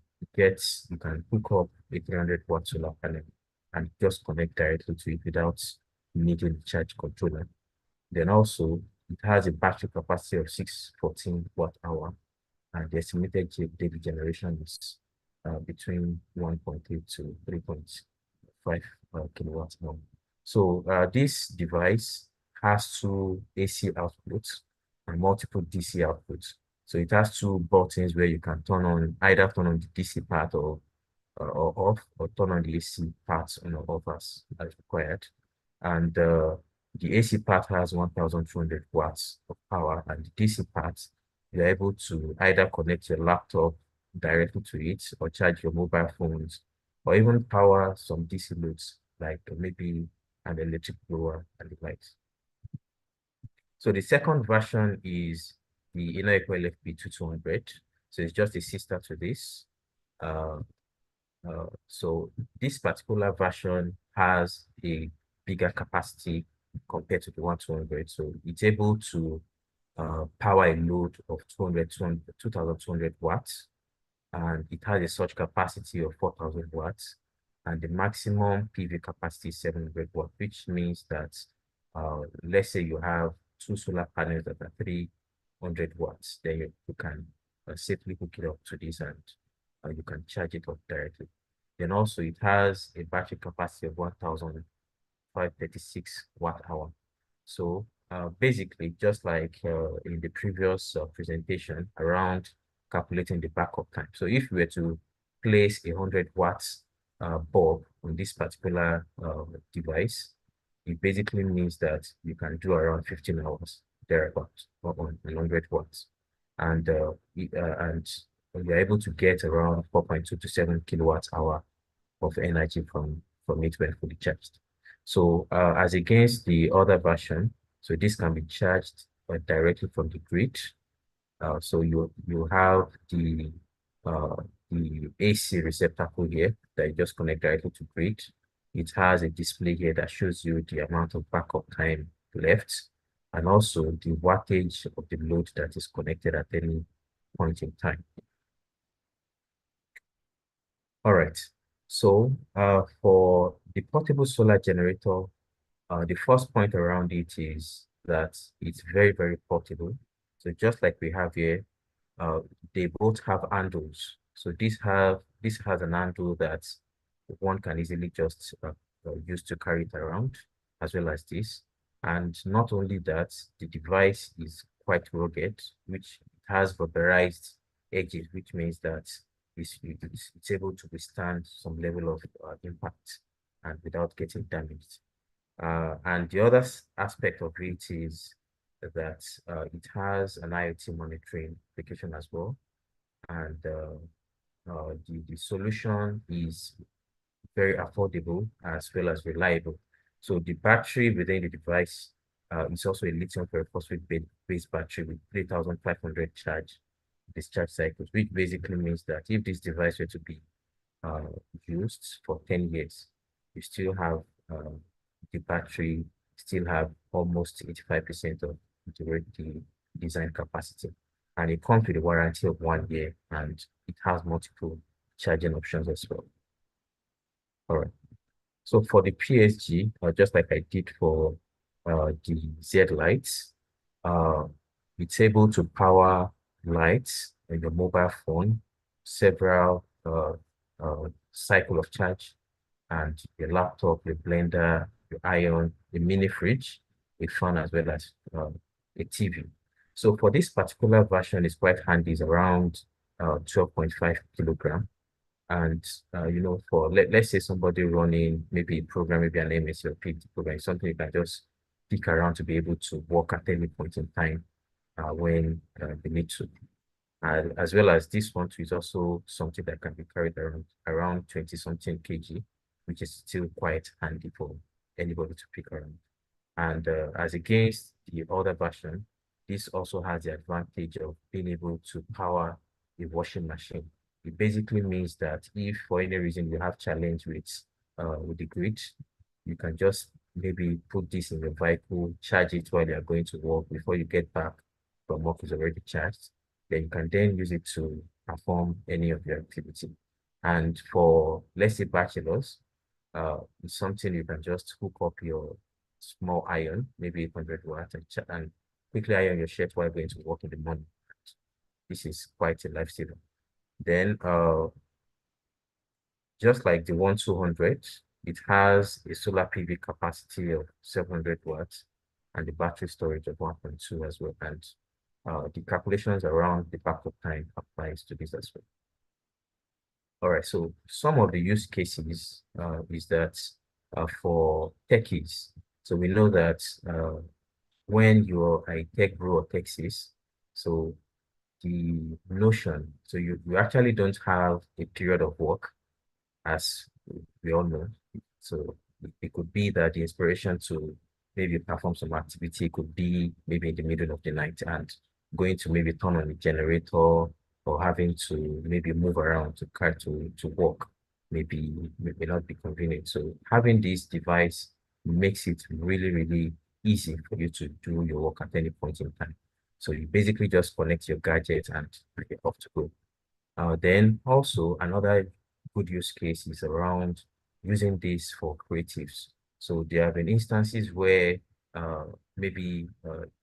hook up a 300 watt solar panel and just connect directly to it without needing a charge controller. Then also it has a battery capacity of 614 watt hour, and the estimated daily generation is between 1.8 to 3.5 kilowatts hour. So this device has two AC outputs and multiple DC outputs. So it has two buttons where you can either turn on the DC part or off, or turn on the AC parts on or off as required. And the AC part has 1,200 watts of power, and the DC part, you're able to either connect your laptop directly to it, or charge your mobile phones, or even power some DC loads, like maybe an electric blower and the likes. So the second version is the InnoEco LFP2200. So it's just a sister to this. So this particular version has a bigger capacity compared to the 1200. So it's able to power a load of 2,200 watts, and it has a surge capacity of 4,000 watts, and the maximum PV capacity is 700 watts, which means that let's say you have two solar panels that are 300 watts, then you can safely hook it up to this, and you can charge it up directly. Then also it has a battery capacity of 1,536 watt hour. So basically, just like in the previous presentation around calculating the backup time. So if we were to place a 100 watts bulb on this particular device, it basically means that you can do around 15 hours thereabout on 100 watts. And you're able to get around 4.2 to 7 kilowatts hour of energy from it when fully charged. So as against the other version, so this can be charged directly from the grid. So you have the AC receptacle here that you just connect directly to grid. It has a display here that shows you the amount of backup time left, and also the wattage of the load that is connected at any point in time. All right. So for the portable solar generator, the first point around it is that it's very, very portable. So just like we have here, they both have handles. So this has an handle that one can easily just use to carry it around, as well as this. And not only that, the device is quite rugged, which has rubberized edges, which means that it's able to withstand some level of impact and without getting damaged. And the other aspect of it is that it has an IoT monitoring application as well. And the solution is very affordable as well as reliable. So the battery within the device is also a lithium ferrophosphate-based battery with 3,500 discharge cycles, which basically means that if this device were to be used for 10 years, you still have the battery still have almost 85% of the design capacity. And it comes with a warranty of 1 year, and it has multiple charging options as well. All right. So for the PSG, just like I did for the Z lights, it's able to power lights in your mobile phone, several cycle of charge, and your laptop, your blender, your iron, a mini fridge, a fan, as well as a TV. So for this particular version, it's quite handy. It's around 12.5 kilogram. And for let's say somebody running maybe a program, maybe an MSc or PhD program, something you can just pick around to be able to work at any point in time when they need to. As well as this one too is also something that can be carried around 20 something kg, which is still quite handy for anybody to pick around. And as against the other version, this also has the advantage of being able to power a washing machine. It basically means that if for any reason you have challenge with the grid, you can just maybe put this in the vehicle, charge it while you're going to work. Before you get back from work, is already charged. Then you can then use it to perform any of your activity. And for, let's say, bachelors, it's something you can just hook up your small iron, maybe 800 watts, and quickly iron your shirt while going to work in the morning. This is quite a lifesaver. Then, just like the 1200, it has a solar PV capacity of 700 watts and the battery storage of 1.2 as well. And the calculations around the backup time applies to this as well. All right, so some of the use cases is that for techies. So we know that when you're a tech bro or tech sis, so the notion, so you actually don't have a period of work, as we all know. So it could be that the inspiration to maybe perform some activity could be maybe in the middle of the night, and going to maybe turn on the generator or having to maybe move around to work may not be convenient. So having this device makes it really, really easy for you to do your work at any point in time. So you basically just connect your gadget and you're off to go. Then also another good use case is around using this for creatives. So there have been instances where maybe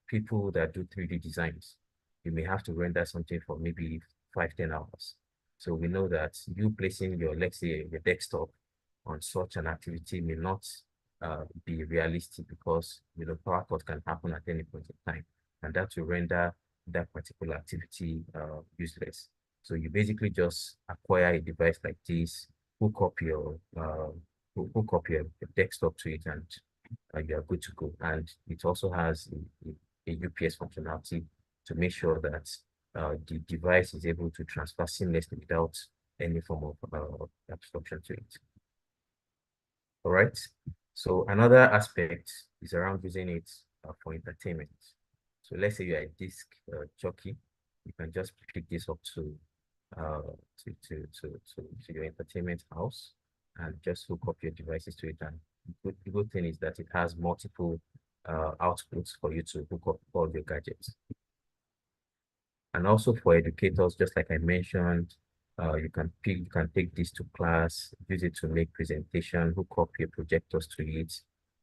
people that do 3D designs, you may have to render something for maybe 5-10 hours. So we know that you placing your, let's say, your desktop on such an activity may not be realistic, because power cut can happen at any point in time, and that will render that particular activity useless. So you basically just acquire a device like this, hook up your desktop to it, and you are good to go. And it also has a UPS functionality to make sure that the device is able to transfer seamlessly without any form of obstruction to it. All right. So another aspect is around using it for entertainment. So let's say you're a disc jockey, you can just pick this up to your entertainment house and just hook up your devices to it. And the good thing is that it has multiple outputs for you to hook up all your gadgets. And also for educators, just like I mentioned, you can take this to class, use it to make presentation, hook up your projectors to it,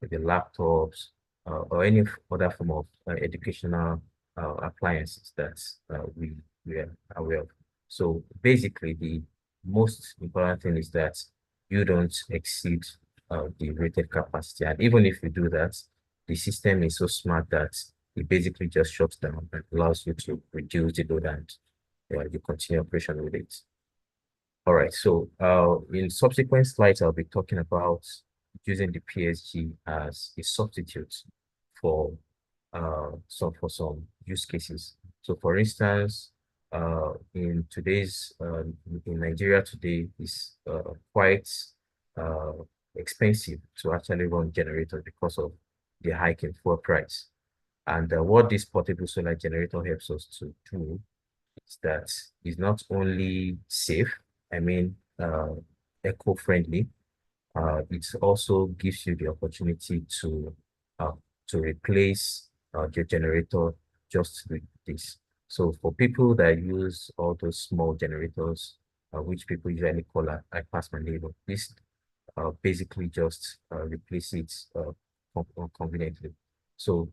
with the laptops, or any other form of educational appliances that we are aware of. So basically, the most important thing is that you don't exceed the rated capacity. And even if you do that, the system is so smart that it basically just shuts down and allows you to reduce the load, and you continue operation with it. All right, so in subsequent slides, I'll be talking about using the PSG as a substitute for some use cases. So for instance, in Nigeria today, is quite expensive to actually run generators because of the hike in fuel price. And what this portable solar generator helps us to do is that it's not only safe, I mean, eco-friendly, it also gives you the opportunity to replace your generator just with this. So for people that use all those small generators, which people usually call I pass my neighbor, this basically just replace it conveniently. So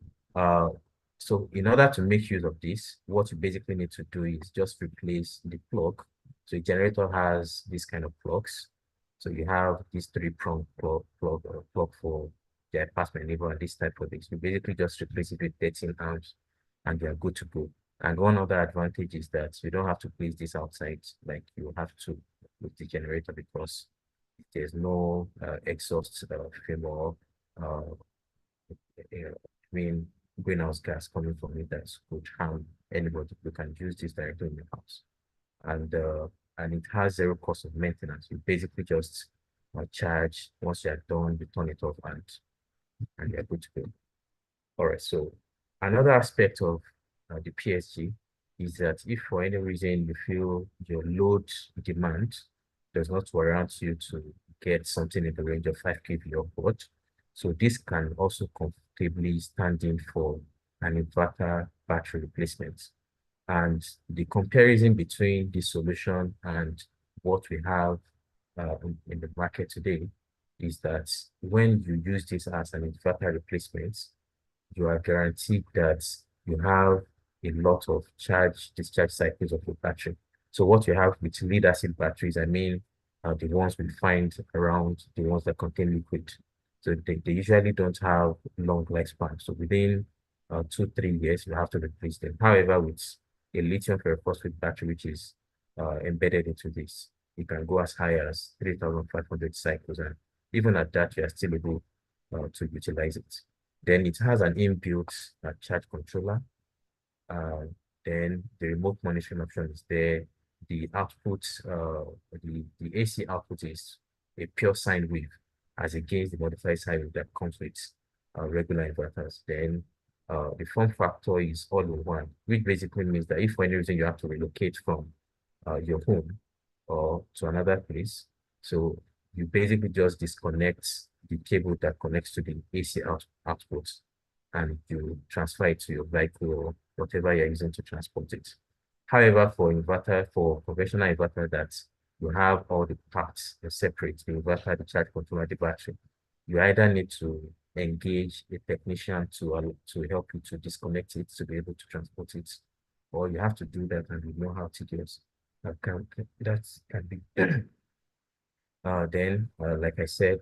so in order to make use of this, what you basically need to do is just replace the plug. So a generator has this kind of plugs. So you have this 3-prong plug for the apartment neighbor and this type of things. You basically just replace it with 13 amps and you're good to go. And one other advantage is that you don't have to place this outside like you have to with the generator, because there's no exhaust film or greenhouse gas coming from it that could harm anybody. You can use this directly in your house, and it has zero cost of maintenance. You basically just charge once you're done, you turn it off, and you're good to go. All right. So another aspect of the PSG is that if for any reason you feel your load demand does not warrant you to get something in the range of 5 kV upward, so this can also comfortably stand in for an inverter battery replacement. And the comparison between this solution and what we have in the market today is that when you use this as an inverter replacement, you are guaranteed that you have a lot of discharge cycles of your battery. So what you have with lead acid batteries, I mean, the ones we find around, the ones that contain liquid. So they usually don't have long lifespan. So within 2, 3 years, you have to replace them. However, with a lithium ferrophosphate battery, which is embedded into this, it can go as high as 3,500 cycles, and even at that, you are still able to utilize it. Then it has an inbuilt charge controller. Then the remote monitoring option is there. The output, the AC output is a pure sine wave, as against the modified sine wave that comes with regular inverters. Then the form factor is all in one, which basically means that if for any reason you have to relocate from your home or to another place, so you basically just disconnect the cable that connects to the AC output, and you transfer it to your vehicle or whatever you're using to transport it. However, for conventional inverter that you have all the parts separate, the inverter, the charge controller, the battery, you either need to engage a technician to help you to disconnect it to be able to transport it, or you have to do that, and you know how tedious that can be. Then, like I said,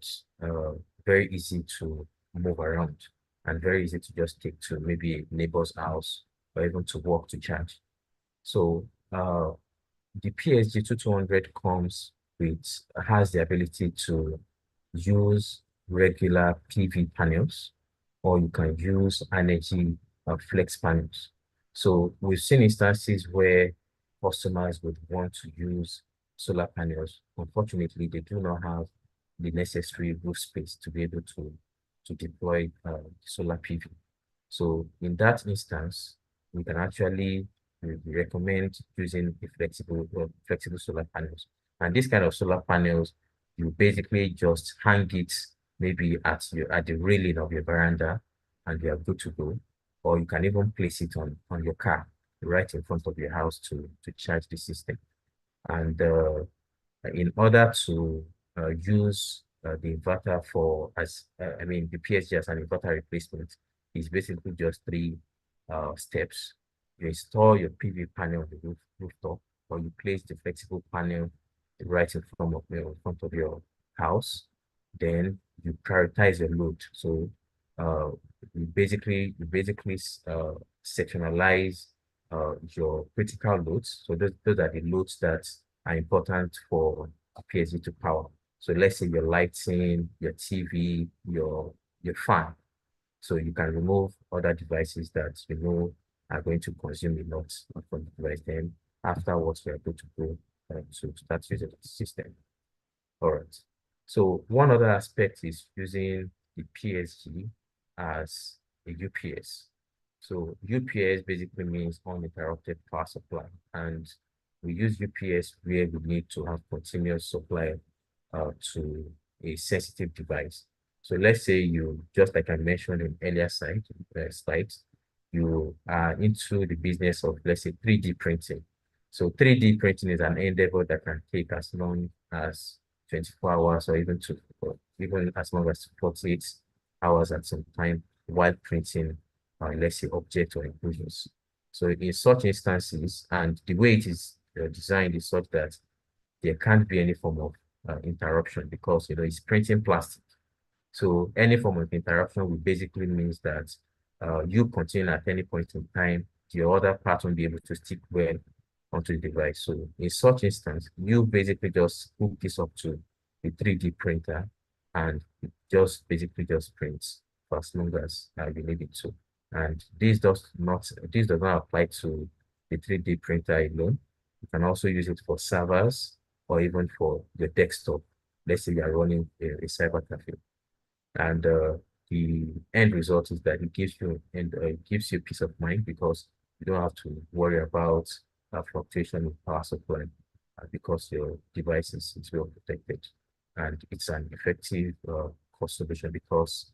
very easy to move around and very easy to just take to maybe a neighbor's house or even to walk to charge. So the PSG2200 has the ability to use regular PV panels, or you can use energy flex panels. So we've seen instances where customers would want to use solar panels. Unfortunately, they do not have the necessary roof space to be able to deploy solar PV. So in that instance, we can actually recommend using a flexible solar panels. And this kind of solar panels, you basically just hang it maybe at the railing of your veranda, and you are good to go. Or you can even place it on your car right in front of your house to charge the system. And in order to use the inverter the PSG as an inverter replacement, is basically just three steps. You install your PV panel on the rooftop, or you place the flexible panel right in front of your house. Then you prioritize your load. So you basically sectionalize your critical loads. So those are the loads that are important for a PSG to power. So let's say your lighting, your TV, your fan. So you can remove other devices that you know are going to consume a lot from the device. Then afterwards, you're able to go to start using the system. All right. So one other aspect is using the PSG as a UPS. So UPS basically means uninterrupted power supply, and we use UPS where we need to have continuous supply to a sensitive device. So let's say you, just like I mentioned in earlier slides, you are into the business of, let's say, 3D printing. So 3D printing is an endeavor that can take as long as 24 hours, or even as long as 48 hours at some time, while printing, let's say, objects or inclusions. So in such instances, and the way it is designed is such that there can't be any form of interruption, because it's printing plastic. So any form of interruption will basically means that you continue at any point in time, the other part won't be able to stick well onto the device. So in such instance, you basically just hook this up to the 3D printer, and it just basically just prints for as long as you need it to. And this does not apply to the 3D printer alone. You can also use it for servers, or even for your desktop. Let's say you are running a cyber cafe, and the end result is that it gives you peace of mind, because you don't have to worry about fluctuation in power supply, because your device is well protected, and it's an effective cost solution, because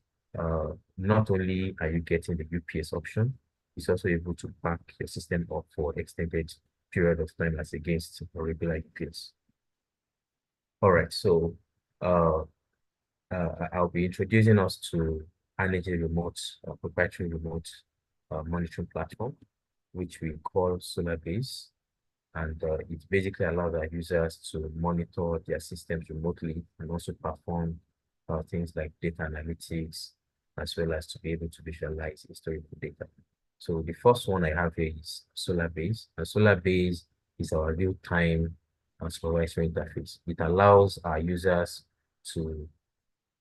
not only are you getting the UPS option, it's also able to back your system up for extended period of time as against a regular UPS. All right, so I'll be introducing us to Energy Remote, proprietary remote monitoring platform, which we call SolarBase. And it basically allows our users to monitor their systems remotely, and also perform things like data analytics, as well as to be able to visualize historical data. So the first one I have here is Solar Base. And Solar Base is our real-time supervisory interface. It allows our users to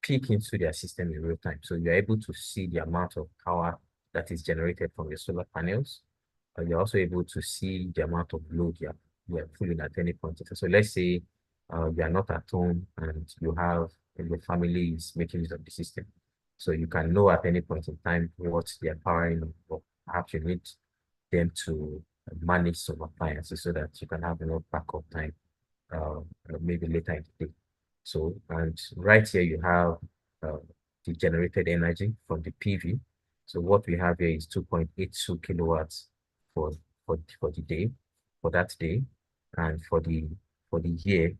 peek into their system in real time. So you're able to see the amount of power that is generated from your solar panels. You're also able to see the amount of load you're pulling at any point. So let's say you are not at home and your family is making use of the system. So you can know at any point in time what they're powering on, or perhaps you need them to manage some appliances so that you can have enough backup time maybe later in the day. So, and right here you have the generated energy from the PV. So what we have here is 2.82 kilowatts for the day, for that day, and for the year.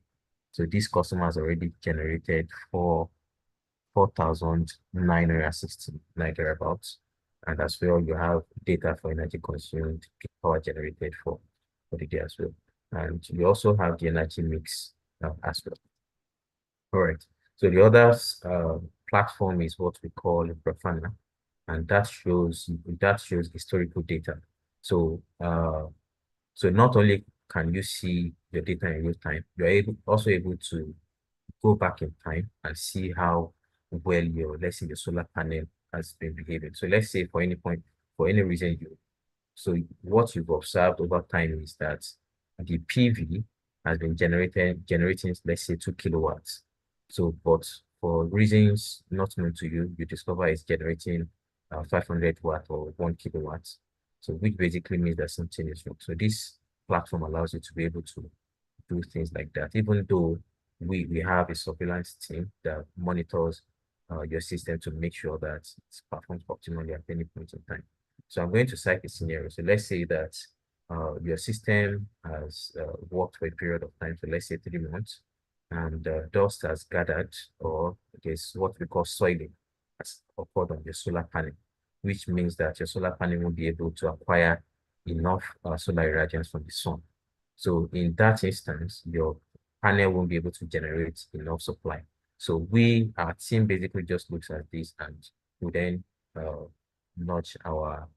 So this customer has already generated 4,969 thereabouts. And as well, you have data for energy consumed, peak power generated for the day as well. And you also have the energy mix as well. All right. So the other platform is what we call Grafana, and that shows historical data. So so not only can you see your data in real time, you're also able to go back in time and see how well let's say your solar panel has been behaving. So let's say for any reason so what you've observed over time is that the PV has been generating, let's say 2 kilowatts. So, but for reasons not known to you, you discover it's generating 500 watt or 1 kilowatt. So, which basically means that something is wrong. So, this platform allows you to be able to do things like that, even though we have a surveillance team that monitors your system to make sure that it performs optimally at any point in time. So I'm going to cite a scenario. So let's say that your system has worked for a period of time, so let's say 3 months, and dust has gathered, or there's what we call soiling has occurred on your solar panel, which means that your solar panel won't be able to acquire enough solar irradiance from the sun. So in that instance, your panel won't be able to generate enough supply. So our team basically just looks at this, and we then nudge our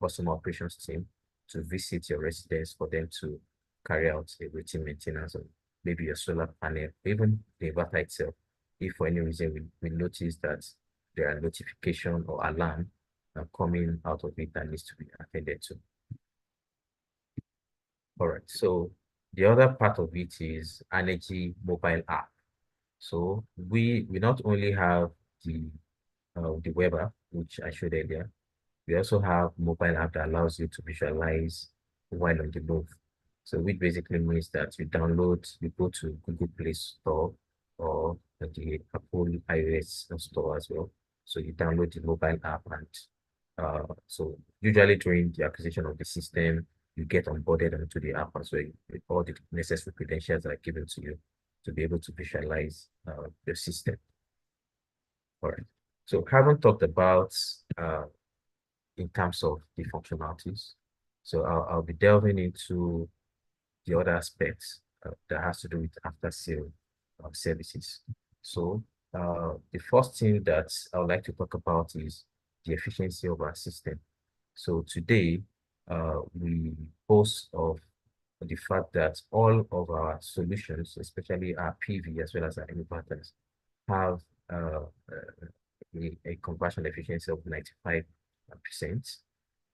customer operations team to visit your residence for them to carry out a routine maintenance on maybe your solar panel, even the inverter itself. If for any reason we notice that there are notification or alarm coming out of it that needs to be attended to. All right, so the other part of it is Energy mobile app. So we not only have the web app, which I showed earlier, we also have mobile app that allows you to visualize while on the move. So which basically means that you go to Google Play Store or the Apple iOS store as well. So you download the mobile app, and so usually during the acquisition of the system, you get onboarded onto the app as well. All the necessary credentials are given to you to be able to visualize the system. All right. So haven't talked about in terms of the functionalities. So I'll be delving into the other aspects that has to do with after sale services. So the first thing that I would like to talk about is the efficiency of our system. So today we boast of the fact that all of our solutions, especially our PV as well as our inverters, have a conversion efficiency of 95%.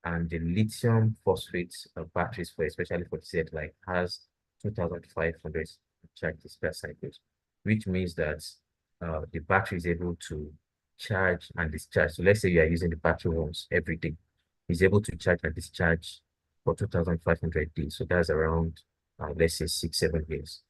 And the lithium phosphate batteries, especially for the Z-Lite, has 2,500 charge discharge cycles, which means that the battery is able to charge and discharge. So let's say you are using the battery once every day, it's able to charge and discharge for 2,500 days. So that's around, let's say 6-7 years.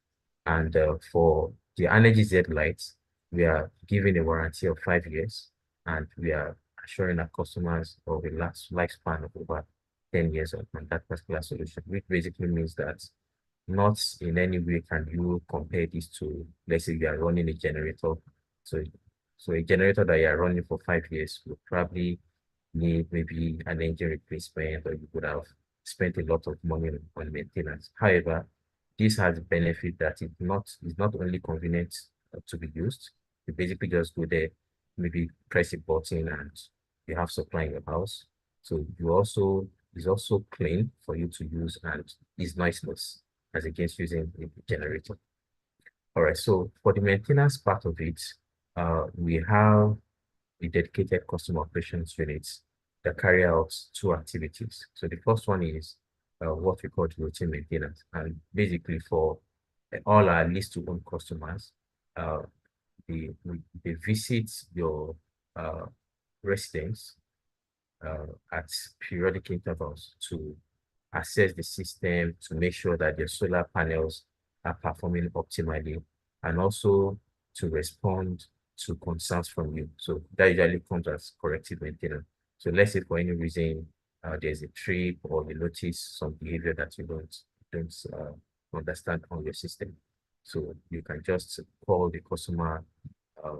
And for the Energy Z-Lite, we are giving a warranty of 5 years, and we are assuring our customers of a lifespan of over 10 years on that particular solution, which basically means that not in any way can you compare this to, let's say you are running a generator. So a generator that you are running for 5 years will probably need maybe an engine replacement, or you would have spent a lot of money on maintenance. However, this has the benefit that it's not only convenient to be used. You basically just go there, maybe press a button and you have supply in your house. So it's also clean for you to use and is noiseless as against using a generator. All right, so for the maintenance part of it, we have a dedicated customer operations units that carry out two activities. So the first one is what we call routine maintenance. And basically for all our lease to own customers, uh, they visit your residence at periodic intervals to assess the system, to make sure that their solar panels are performing optimally, and also to respond to concerns from you. So that usually comes as corrective maintenance. So let's say for any reason there's a trip or you notice some behavior that you don't understand on your system. So you can just call the uh,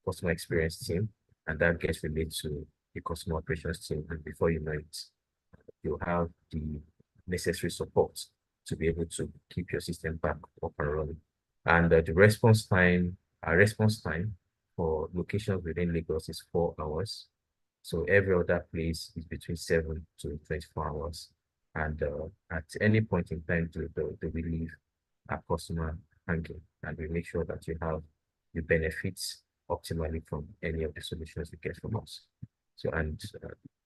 customer experience team, and that gets relayed to the customer operations team. And before you know it, you'll have the necessary support to be able to keep your system back up and running. And the response time for locations within Lagos is 4 hours. So every other place is between 7 to 24 hours. And at any point in time, we leave our customer hanging, and we make sure that you have the benefits optimally from any of the solutions you get from us. So, and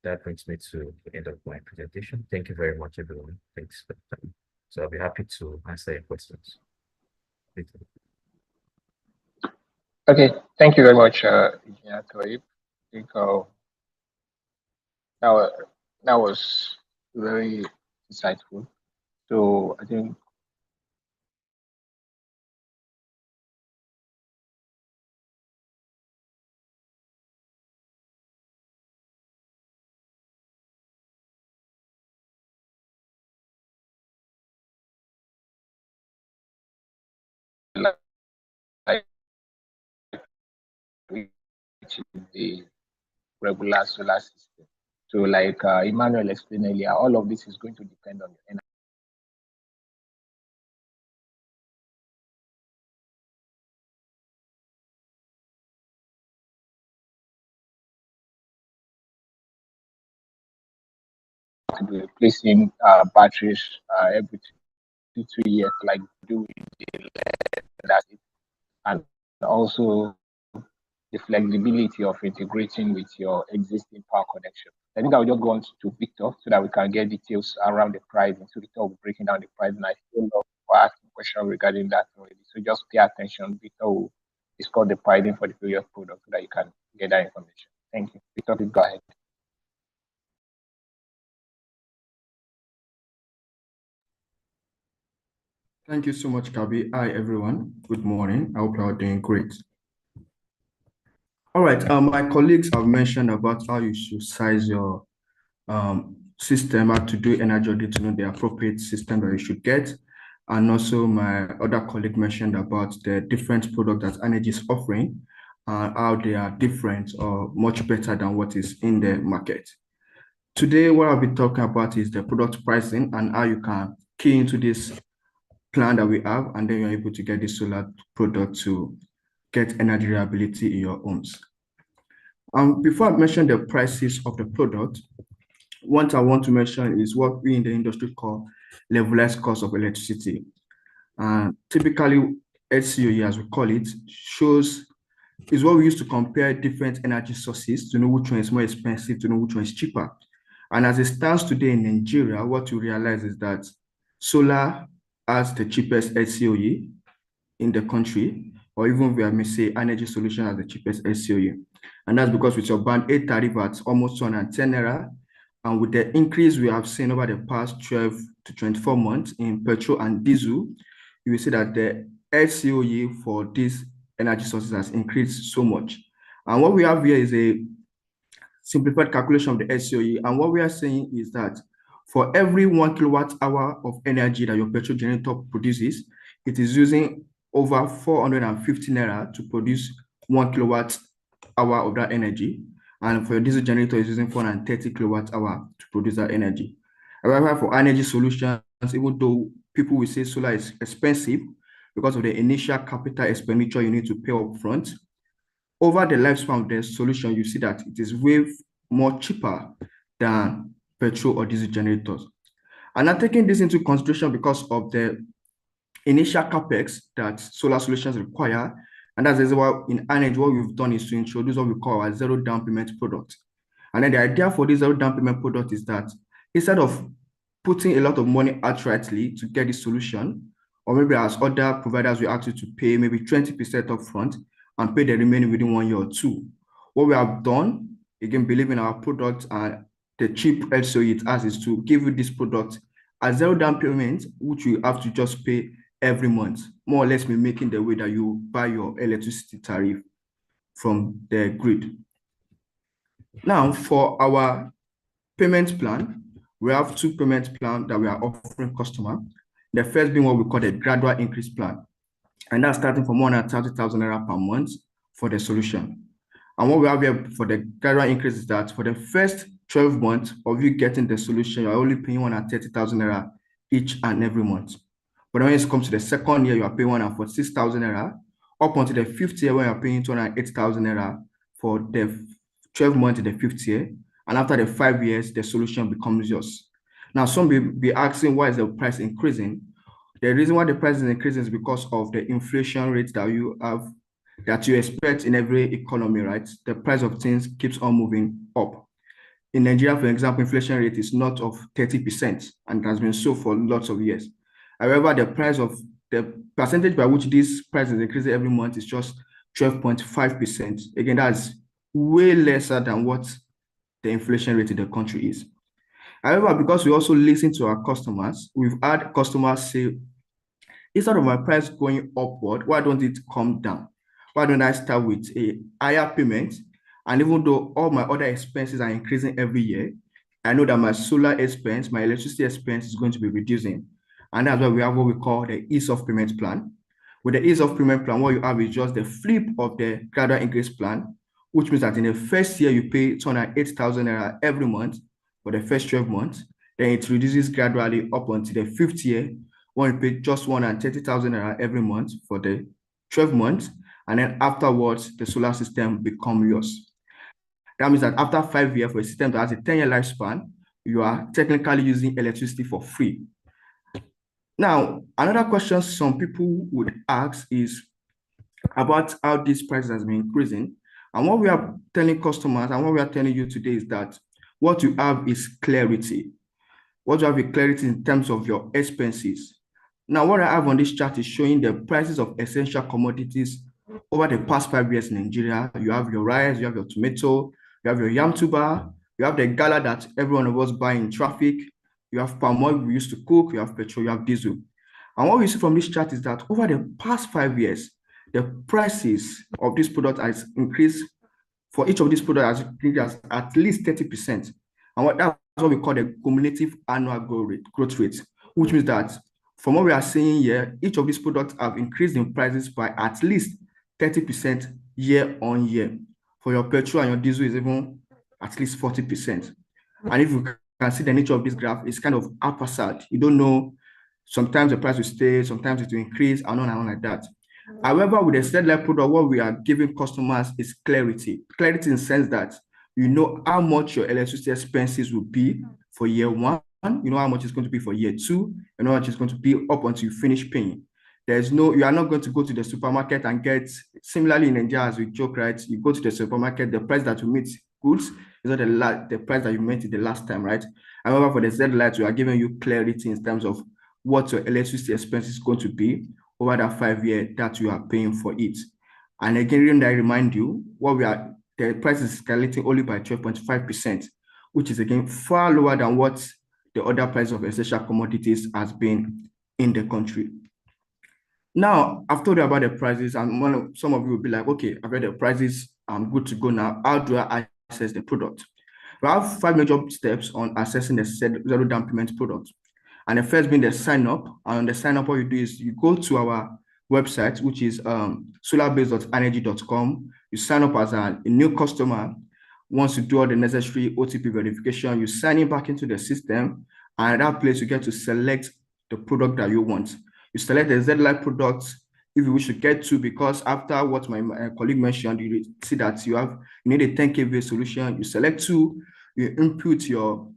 that brings me to the end of my presentation. Thank you very much, everyone. Thanks for the time. So I'll be happy to answer your questions. Thank you. Okay, thank you very much, Engineer Toib. I think that, that was very insightful. So I think like the regular solar system. So like Emmanuel explained earlier, all of this is going to depend on your energy. To be replacing batteries every 2 years, like do that, and also the flexibility of integrating with your existing power connection. I think I'll just go on to Victor so that we can get details around the pricing. So Victor will be breaking down the price, and I still love for asking questions regarding that already. So just pay attention. Victor will discuss the pricing for the various products so that you can get that information. Thank you. Victor, please go ahead. Thank you so much, Kabi. Hi, everyone. Good morning. I hope you are doing great. All right. My colleagues have mentioned about how you should size your system, how to do energy audit to know the appropriate system that you should get. And also my other colleague mentioned about the different products that Energy is offering and how they are different or much better than what is in the market. Today, what I'll be talking about is the product pricing and how you can key into this plan that we have, and then you're able to get the solar product to get energy reliability in your homes. Before I mention the prices of the product, what I want to mention is what we in the industry call levelized cost of electricity. Typically, LCOE, as we call it, is what we use to compare different energy sources to know which one is more expensive, to know which one is cheaper. And as it stands today in Nigeria, what you realize is that solar has the cheapest LCOE in the country, or even we may say energy solution has the cheapest LCOE. And that's because with your band 8 tariff at almost 210 naira, and with the increase we have seen over the past 12 to 24 months in petrol and diesel, you will see that the LCOE for these energy sources has increased so much. And what we have here is a simplified calculation of the LCOE. And what we are saying is that for every 1 kilowatt hour of energy that your petrol generator produces, it is using over 450 naira to produce 1 kilowatt hour of that energy. And for your diesel generator, it's using 430 kilowatt hour to produce that energy. However, for energy solutions, even though people will say solar is expensive because of the initial capital expenditure you need to pay up front, over the lifespan of the solution, you see that it is way more cheaper than petrol or diesel generators. And now taking this into consideration because of the initial capex that solar solutions require, and that's the reason why in Anage, what we've done is to introduce what we call our zero down payment product. And then the idea for this zero down payment product is that instead of putting a lot of money outrightly to get this solution, or maybe as other providers will ask you to pay maybe 20% upfront and pay the remaining within 1 year or two. What we have done, again, believe in our product and the cheap LCO it has, is to give you this product as zero down payment, which you have to just pay every month, more or less mimicking the way that you buy your electricity tariff from the grid. Now, for our payment plan, we have two payment plans that we are offering customer. The first being what we call the gradual increase plan, and that's starting from 130,000 naira per month for the solution. And what we have here for the gradual increase is that for the first 12 months of you getting the solution, you're only paying 130,000 naira each and every month. But when it comes to the second year, you are paying 146,000 naira, up until the fifth year when you're paying 208,000 naira for the 12 months in the fifth year. And after the 5 years, the solution becomes yours. Now, some will be asking, why is the price increasing? The reason why the price is increasing is because of the inflation rate that you have, that you expect in every economy, right? The price of things keeps on moving up. In Nigeria, for example, inflation rate is north of 30%, and it has been so for lots of years. However, the percentage by which this price is increasing every month is just 12.5%. Again, that's way lesser than what the inflation rate in the country is. However, because we also listen to our customers, we've had customers say, instead of my price going upward, why don't it come down? Why don't I start with a higher payment? And even though all my other expenses are increasing every year, I know that my solar expense, my electricity expense is going to be reducing. And that's why we have what we call the ease of payment plan. With the ease of payment plan, what you have is just the flip of the gradual increase plan, which means that in the first year, you pay 208,000 naira every month for the first 12 months. Then it reduces gradually up until the fifth year, when you pay just 130,000 naira every month for the 12 months. And then afterwards, the solar system becomes yours. That means that after 5 years, for a system that has a 10-year lifespan, you are technically using electricity for free. Now, another question some people would ask is about how this price has been increasing. And what we are telling customers and what we are telling you today is that what you have is clarity. What you have is clarity in terms of your expenses. Now, what I have on this chart is showing the prices of essential commodities over the past 5 years in Nigeria. You have your rice, you have your tomato, you have your yam tuber, you have the gala that every one of us buy in traffic, you have palm oil we used to cook, you have petrol, you have diesel. And what we see from this chart is that over the past 5 years, the prices of this product has increased. For each of these products has increased at least 30%. And that's what we call the cumulative annual growth rate, which means that from what we are seeing here, each of these products have increased in prices by at least 30% year on year. For your petrol and your diesel is even at least 40%. And if you can see the nature of this graph, it's kind of haphazard. You don't know, sometimes the price will stay, sometimes it will increase, and on like that. However, with a Z-Light product, what we are giving customers is clarity. Clarity in the sense that you know how much your electricity expenses will be for year one, you know how much it's going to be for year two, you know how much it's going to be up until you finish paying. You are not going to go to the supermarket and get, similarly in India, as we joke, right? You go to the supermarket, the price that you meet goods is not the price that you met the last time, right? However, for the Z-Light, we are giving you clarity in terms of what your electricity expense is going to be over that 5 year that you are paying for it. And again, I remind you, the price is escalating only by 12.5%, which is again far lower than what the other price of essential commodities has been in the country. Now, I've told you about the prices, and some of you will be like, okay, I've read the prices, I'm good to go now. How do I access the product? We have 5 major steps on accessing the zero down payment product. And the first being the sign up. And on the sign up, what you do is you go to our website, which is solarbase.energy.com. You sign up as a new customer. Once you do all the necessary OTP verification, you sign in back into the system. And at that place, you get to select the product that you want. You select the Z-Light product, if you wish to get to, because after what my colleague mentioned, you see that you need a 10 kVA solution. You select 2, you input your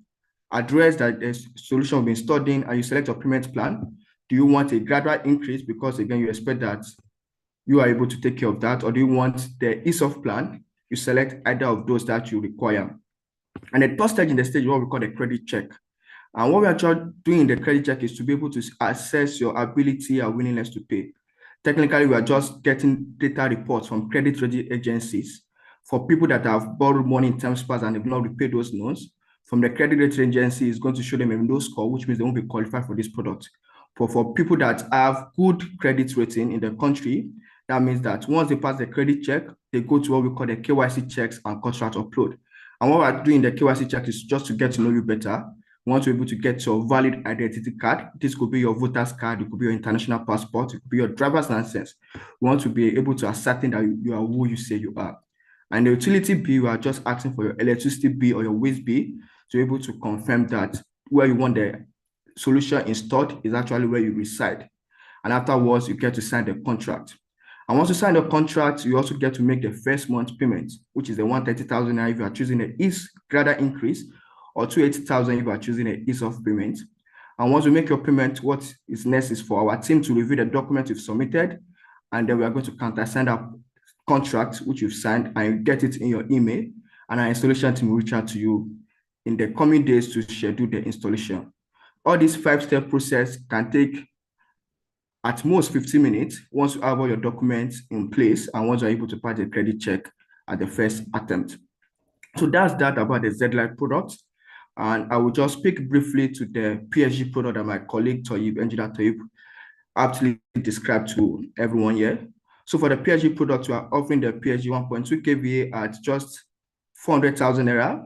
address that the solution will be installed in, and you select your payment plan. Do you want a gradual increase because again you expect that you are able to take care of that, or do you want the ease of plan? You select either of those that you require. And the third stage in the stage is what we call the credit check. And what we are doing in the credit check is to be able to assess your ability and willingness to pay. Technically, we are just getting data reports from credit rating agencies for people that have borrowed money in terms past and have not repaid those loans. From the credit rating agency, is going to show them a no score, which means they won't be qualified for this product. But for people that have good credit rating in the country, that means that once they pass the credit check, they go to what we call the KYC checks and contract upload. And what we're doing in the KYC check is just to get to know you better. We want to be able to get your valid identity card. This could be your voter's card, it could be your international passport, it could be your driver's license. We want to be able to ascertain that you are who you say you are. And the utility bill, we are just asking for your electricity bill or your waste bill to be able to confirm that where you want the solution installed is actually where you reside. And afterwards, you get to sign the contract. And once you sign the contract, you also get to make the first month payment, which is the 130,000 if you are choosing the ease gradual increase, or 280,000 if you are choosing the ease of payment. And once you make your payment, what is next is for our team to review the document you've submitted, and then we are going to countersign that contract which you've signed, and you get it in your email, and our installation team will reach out to you in the coming days to schedule the installation. All this 5-step process can take at most 15 minutes once you have all your documents in place and once you're able to pass the credit check at the first attempt. So that's that about the Z-Lite product. And I will just speak briefly to the PSG product that my colleague Toyib, engineer Toyib, aptly described to everyone here. So for the PSG product, we are offering the PSG 1.2 kVA at just 400,000 naira.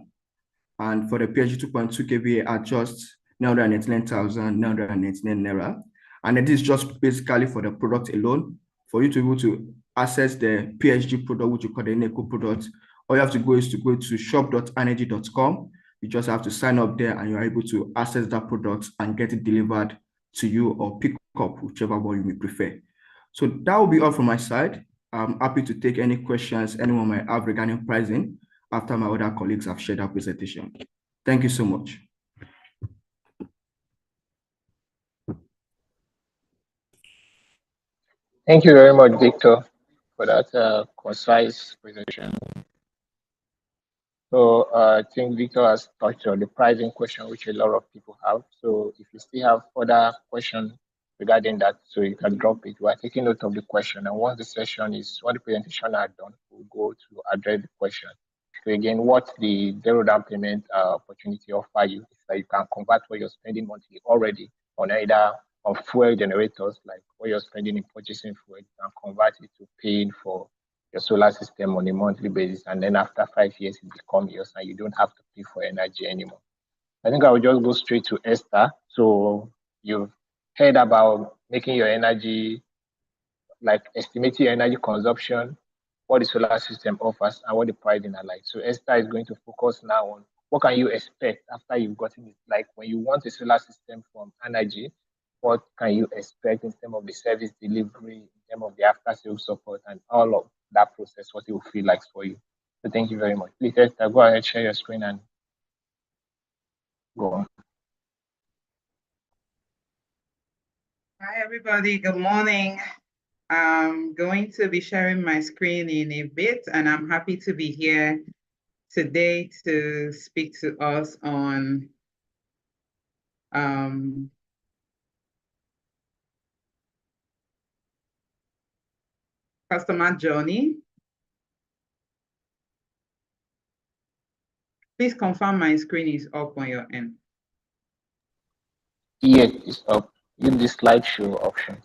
And for the PSG 2.2 kVA at just 999,999 naira. And this is just basically for the product alone. For you to be able to access the PSG product, which you call the NECO product, all you have to go is to go to shop.energy.com. You just have to sign up there and you're able to access that product and get it delivered to you or pick up whichever one you may prefer. So that will be all from my side. I'm happy to take any questions anyone might have regarding pricing after my other colleagues have shared their presentation. Thank you so much. Thank you very much, Victor, for that concise presentation. So I think Victor has touched on the pricing question, which a lot of people have. So if you still have other questions regarding that, so you can drop it. We are taking note of the question, and once the presentation are done, we'll go to address the question. So again, what the zero down payment opportunity offer you is that you can convert what you're spending monthly already on either on fuel generators, like what you're spending in purchasing fuel, you can convert it to paying for your solar system on a monthly basis, and then after 5 years it becomes yours and you don't have to pay for energy anymore. I think I will just go straight to Esther. So you've heard about making your energy, like estimating your energy consumption, what the solar system offers, and what the pricing are like. So Esther is going to focus now on what can you expect after you've gotten it. Like when you want a solar system from energy, what can you expect in terms of the service delivery, in terms of the after sales support, and all of that process, what it will feel like for you. So thank you very much. Please, Esther, go ahead, share your screen and go on. Hi, everybody. Good morning. I'm going to be sharing my screen in a bit, and I'm happy to be here today to speak to us on customer journey. Please confirm my screen is up on your end. Yes, it's up. Use the slideshow option.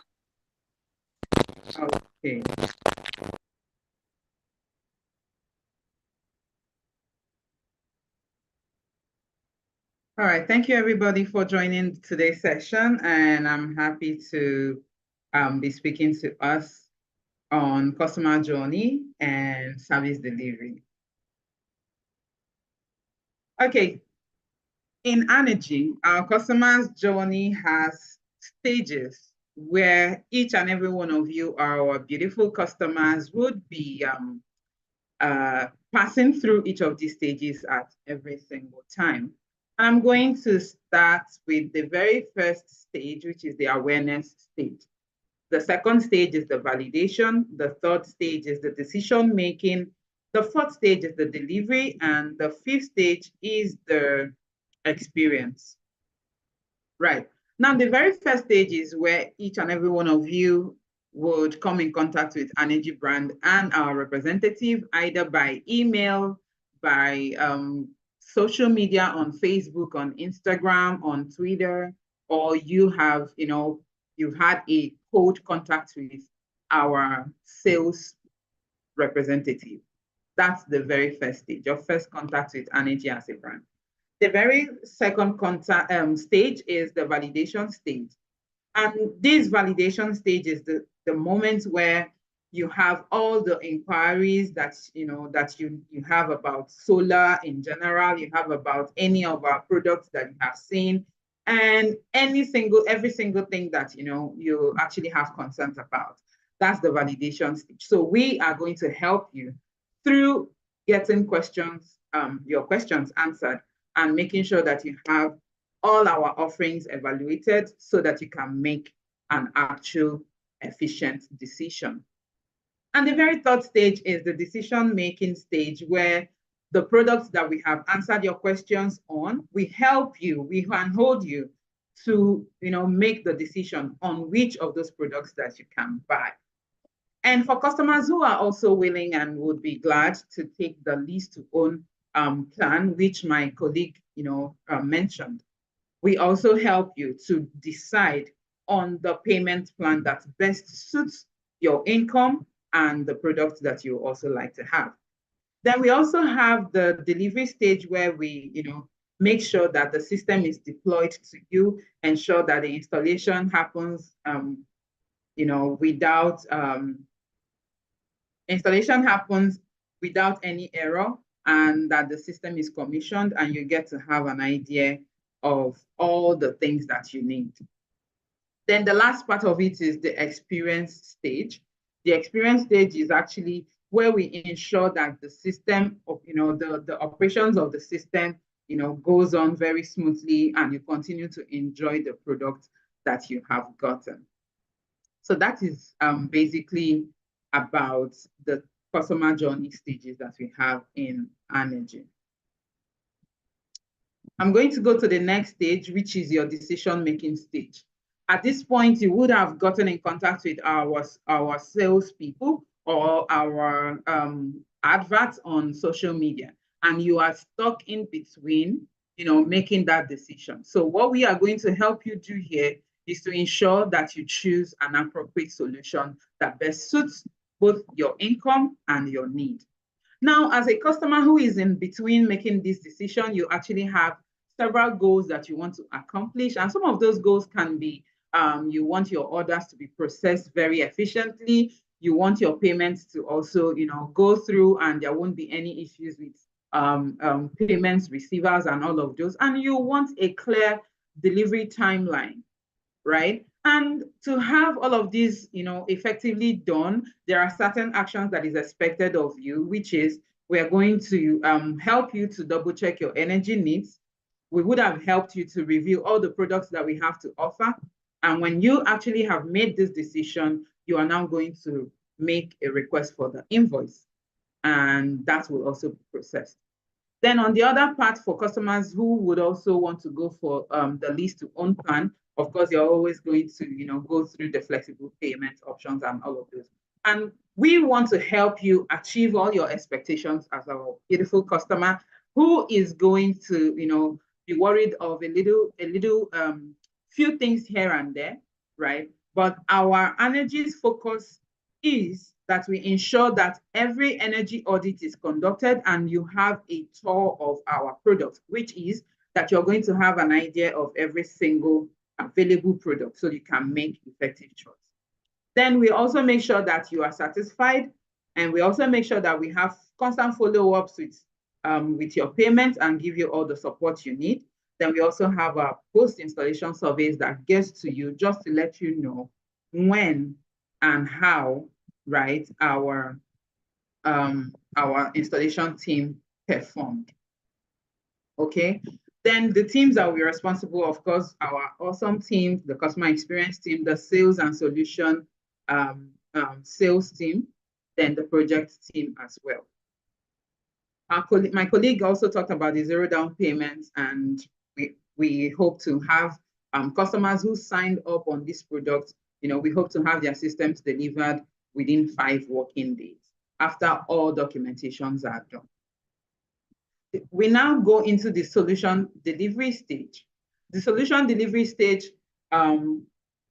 Okay. All right, thank you everybody for joining today's session, and I'm happy to be speaking to us on customer journey and service delivery. Okay, in energy, our customer's journey has stages where each and every one of you, our beautiful customers, would be passing through each of these stages at every single time. I'm going to start with the very first stage, which is the awareness stage. The second stage is the validation. The third stage is the decision making. The fourth stage is the delivery. And the fifth stage is the experience. Right. Now, the very first stage is where each and every one of you would come in contact with Energy Brand and our representative, either by email, by social media on Facebook, on Instagram, on Twitter, or you have, you've had a cold contact with our sales representative. That's the very first stage, your first contact with Energy as a brand. The very second stage is the validation stage. And this validation stage is the moment where you have all the inquiries that you have about solar in general, you have about any of our products that you have seen, and every single thing that you actually have concerns about. That's the validation stage. So we are going to help you through getting your questions answered and making sure that you have all our offerings evaluated so that you can make an actual efficient decision. And the very third stage is the decision-making stage, where the products that we have answered your questions on, we help you, we handhold you to make the decision on which of those products that you can buy. And for customers who are also willing and would be glad to take the lease to own plan, which my colleague mentioned, we also help you to decide on the payment plan that best suits your income and the products that you also like to have. Then we also have the delivery stage, where we make sure that the system is deployed to you, ensure that the installation happens without any error, and that the system is commissioned and you get to have an idea of all the things that you need. Then the last part of it is the experience stage. The experience stage is actually where we ensure that the system of, the operations of the system, goes on very smoothly and you continue to enjoy the product that you have gotten. So that is basically about the customer journey stages that we have in Energy. I'm going to go to the next stage, which is your decision-making stage. At this point, you would have gotten in contact with our salespeople or our adverts on social media, and you are stuck in between, making that decision. So what we are going to help you do here is to ensure that you choose an appropriate solution that best suits both your income and your need. Now, as a customer who is in between making this decision, you actually have several goals that you want to accomplish. And some of those goals can be, you want your orders to be processed very efficiently. You want your payments to also, go through and there won't be any issues with payments, receivers, and all of those. And you want a clear delivery timeline, right? And to have all of these, effectively done, there are certain actions that is expected of you, which is we're going to help you to double check your energy needs. We would have helped you to review all the products that we have to offer. And when you actually have made this decision, you are now going to make a request for the invoice, and that will also be processed. Then on the other part, for customers who would also want to go for the lease to own plan, of course, you're always going to, go through the flexible payment options and all of those. And we want to help you achieve all your expectations as our beautiful customer who is going to, be worried of a little few things here and there, right? But our energy's focus is that we ensure that every energy audit is conducted and you have a tour of our products, which is that you're going to have an idea of every single available product so you can make effective choice. Then we also make sure that you are satisfied, and we also make sure that we have constant follow-ups with your payment and give you all the support you need. Then we also have our post-installation surveys that gets to you just to let you know when and how, right, our installation team performed. Okay, then the teams that we're responsible, of course, our awesome team, the customer experience team, the sales and solution sales team, then the project team as well. My colleague also talked about the zero down payments, and we hope to have customers who signed up on this product, we hope to have their systems delivered within 5 working days after all documentations are done. We now go into the solution delivery stage. The solution delivery stage,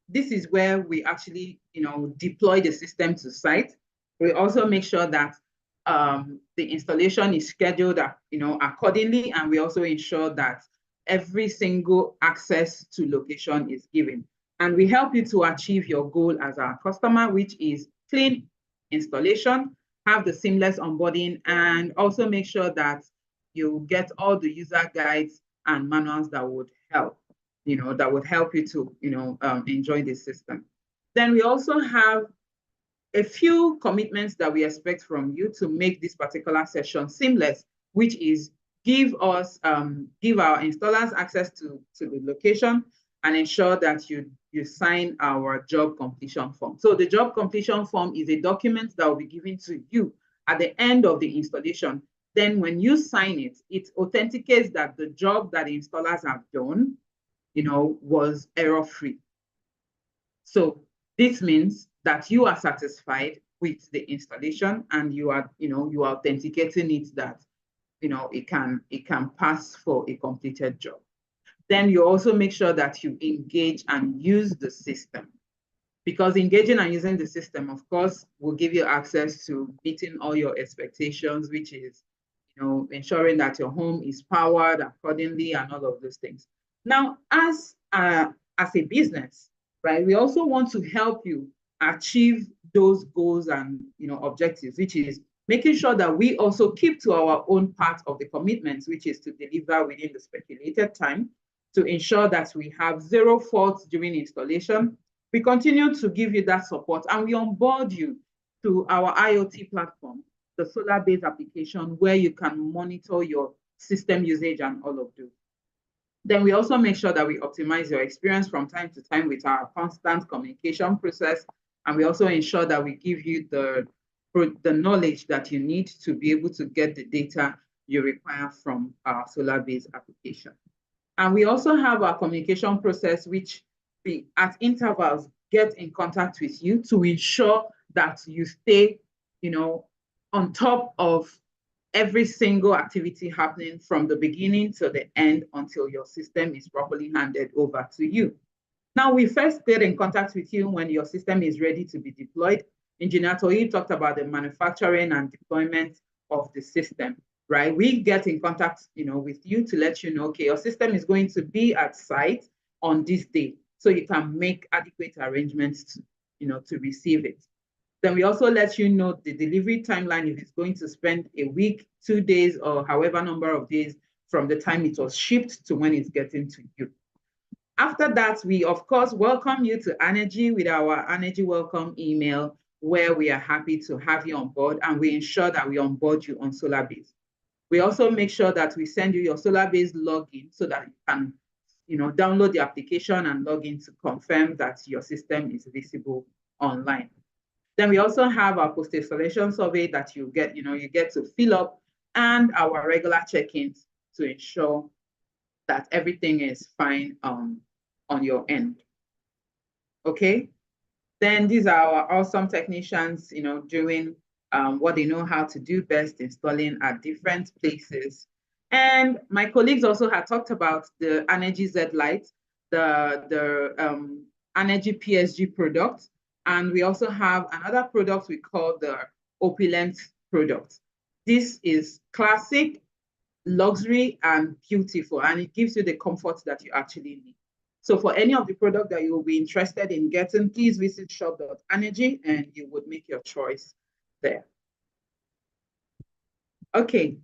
this is where we actually, deploy the system to site. We also make sure that the installation is scheduled, accordingly, and we also ensure that every single access to location is given. And we help you to achieve your goal as our customer, which is clean installation, have the seamless onboarding, and also make sure that you get all the user guides and manuals that would help, that would help you to, enjoy the system. Then we also have a few commitments that we expect from you to make this particular session seamless, which is give our installers access to the location and ensure that you sign our job completion form. So the job completion form is a document that will be given to you at the end of the installation. Then when you sign it, it authenticates that the job that the installers have done, was error-free. So this means that you are satisfied with the installation, and you are authenticating it that, it can pass for a completed job. Then you also make sure that you engage and use the system, because engaging and using the system, of course, will give you access to meeting all your expectations, which is, ensuring that your home is powered accordingly and all of those things. Now, as a business, right, we also want to help you achieve those goals and, objectives, which is making sure that we also keep to our own part of the commitments, which is to deliver within the speculated time, to ensure that we have 0 faults during installation. We continue to give you that support, and we onboard you to our IoT platform, the solar-based application, where you can monitor your system usage and all of those. Then we also make sure that we optimize your experience from time to time with our constant communication process. And we also ensure that we give you the knowledge that you need to be able to get the data you require from our solar-based application. And we also have our communication process, which we, at intervals, get in contact with you to ensure that you stay, on top of every single activity happening from the beginning to the end until your system is properly handed over to you. Now, we first get in contact with you when your system is ready to be deployed. Engineer Toyi talked about the manufacturing and deployment of the system, right? We get in contact, with you to let you know, okay, your system is going to be at site on this day, so you can make adequate arrangements to receive it. Then we also let you know the delivery timeline, if it's going to spend a week, 2 days, or however number of days from the time it was shipped to when it's getting to you. After that, we, of course, welcome you to Energy with our Energy Welcome email, where we are happy to have you on board, and we ensure that we onboard you on SolarBase. We also make sure that we send you your SolarBase login so that you can download the application and log in to confirm that your system is visible online. Then we also have our post-installation survey that you get to fill up, and our regular check-ins to ensure that everything is fine on your end. Okay. Then these are our awesome technicians, doing what they know how to do best, installing at different places. And my colleagues also had talked about the Energy Z Lite, the Energy PSG product. And we also have another product we call the Opulent product. This is classic, luxury, and beautiful, and it gives you the comfort that you actually need. So for any of the product that you will be interested in getting, please visit shop.energy and you would make your choice there. Okay.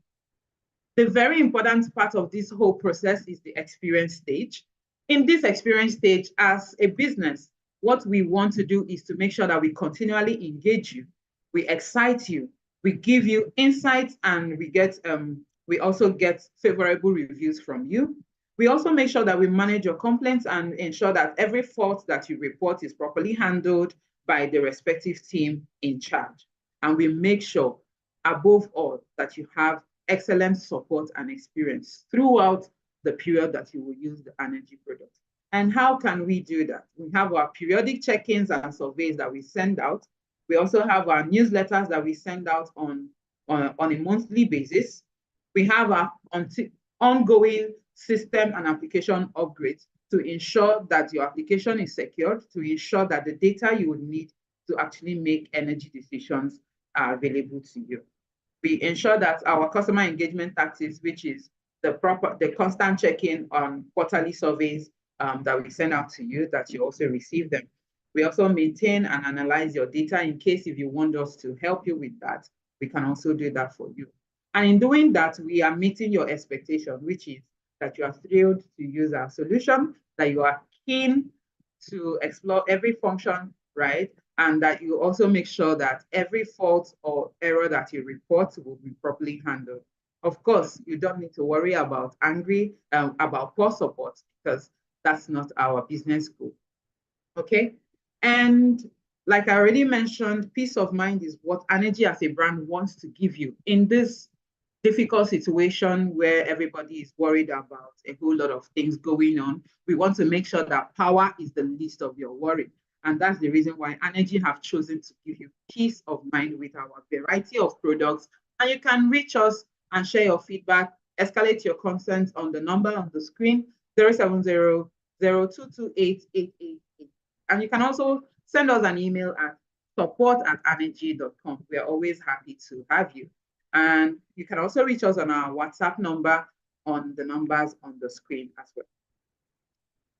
The very important part of this whole process is the experience stage. In this experience stage, as a business, What we want to do is to make sure that we continually engage you, we excite you, we give you insights, and we also get favorable reviews from you. We also make sure that we manage your complaints and ensure that every fault that you report is properly handled by the respective team in charge. And we make sure, above all, that you have excellent support and experience throughout the period that you will use the energy product. And how can we do that? We have our periodic check-ins and surveys that we send out. We also have our newsletters that we send out on a monthly basis. We have our ongoing system and application upgrades to ensure that your application is secured, to ensure that the data you would need to actually make energy decisions are available to you. We ensure that our customer engagement tactics, which is the constant check-in on quarterly surveys that we send out to you, that you also receive them. We also maintain and analyze your data in case if you want us to help you with that, we can also do that for you. And in doing that, we are meeting your expectation, which is that you are thrilled to use our solution, that you are keen to explore every function, right? And that you also make sure that every fault or error that you report will be properly handled. Of course, you don't need to worry about about poor support, because that's not our business goal. Okay. And like I already mentioned, peace of mind is what Energy as a brand wants to give you in this difficult situation where everybody is worried about a whole lot of things going on. We want to make sure that power is the least of your worry. And that's the reason why Energy have chosen to give you peace of mind with our variety of products. And you can reach us and share your feedback, escalate your concerns on the number on the screen, 070-0228-888. And you can also send us an email at support@energy.com. We are always happy to have you. And you can also reach us on our WhatsApp number on the numbers on the screen as well.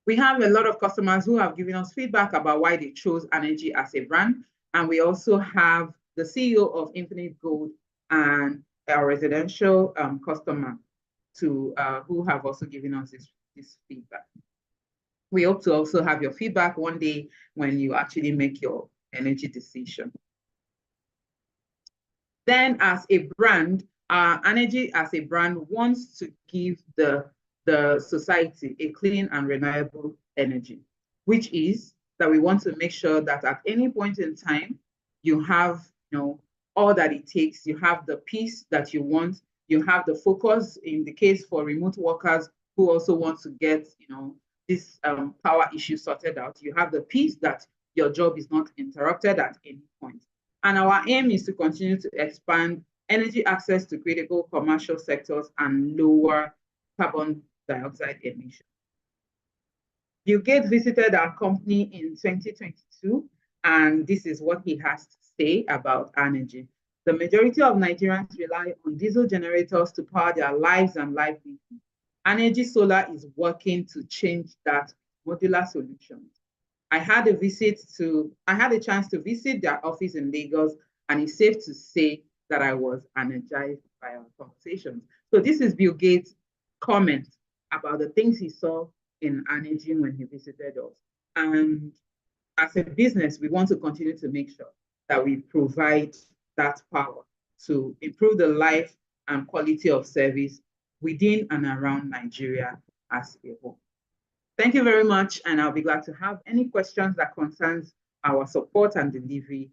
We have a lot of customers who have given us feedback about why they chose Energy as a brand. And we also have the CEO of Infinite Gold and our residential customer who have also given us this feedback. We hope to also have your feedback one day when you actually make your energy decision. Then as a brand, Energy as a brand wants to give the society a clean and reliable energy, which is that we want to make sure that at any point in time, you have all that it takes. You have the peace that you want. You have the focus in the case for remote workers who also want to get this power issue sorted out. You have the peace that your job is not interrupted at any point. And our aim is to continue to expand energy access to critical commercial sectors and lower carbon dioxide emissions. Bill Gates visited our company in 2022, and this is what he has to say about energy. The majority of Nigerians rely on diesel generators to power their lives and livelihoods. Energy Solar is working to change that modular solutions. I had a chance to visit their office in Lagos, and it's safe to say that I was energized by our conversations. So this is Bill Gates' comment about the things he saw in energy when he visited us. And as a business, we want to continue to make sure that we provide that power to improve the life and quality of service within and around Nigeria as a whole. Thank you very much, and I'll be glad to have any questions that concerns our support and delivery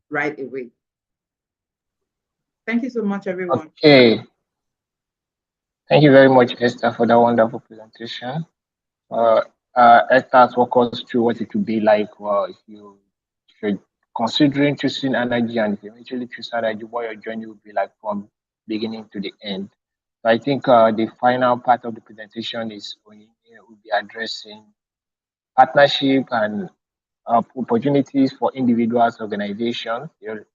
right away. Thank you so much, everyone. Okay. Thank you very much, Esther, for that wonderful presentation. Esther has walked us through what it would be like if you're considering choosing energy, and if you eventually choose energy, what your journey would be like from beginning to the end. So I think the final part of the presentation is we'll be addressing partnership and opportunities for individuals, organizations.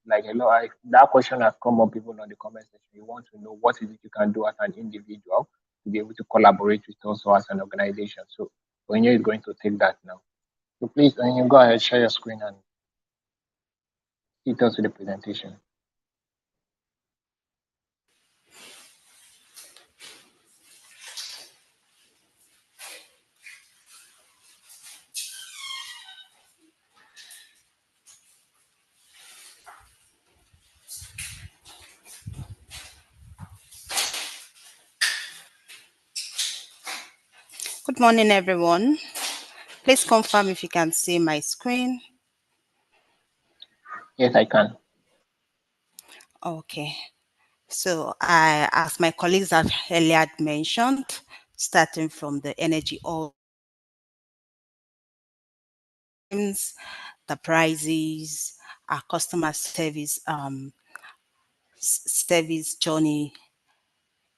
Like that question has come up even on the comment section. You want to know what is it you can do as an individual to be able to collaborate with also as an organization. So Onye is going to take that now. So please, Onye, go ahead, share your screen and hit us with the presentation. Good morning, everyone. Please confirm if you can see my screen. Yes, I can. Okay. So as my colleagues have earlier mentioned, starting from the energy all the prices, our customer service service journey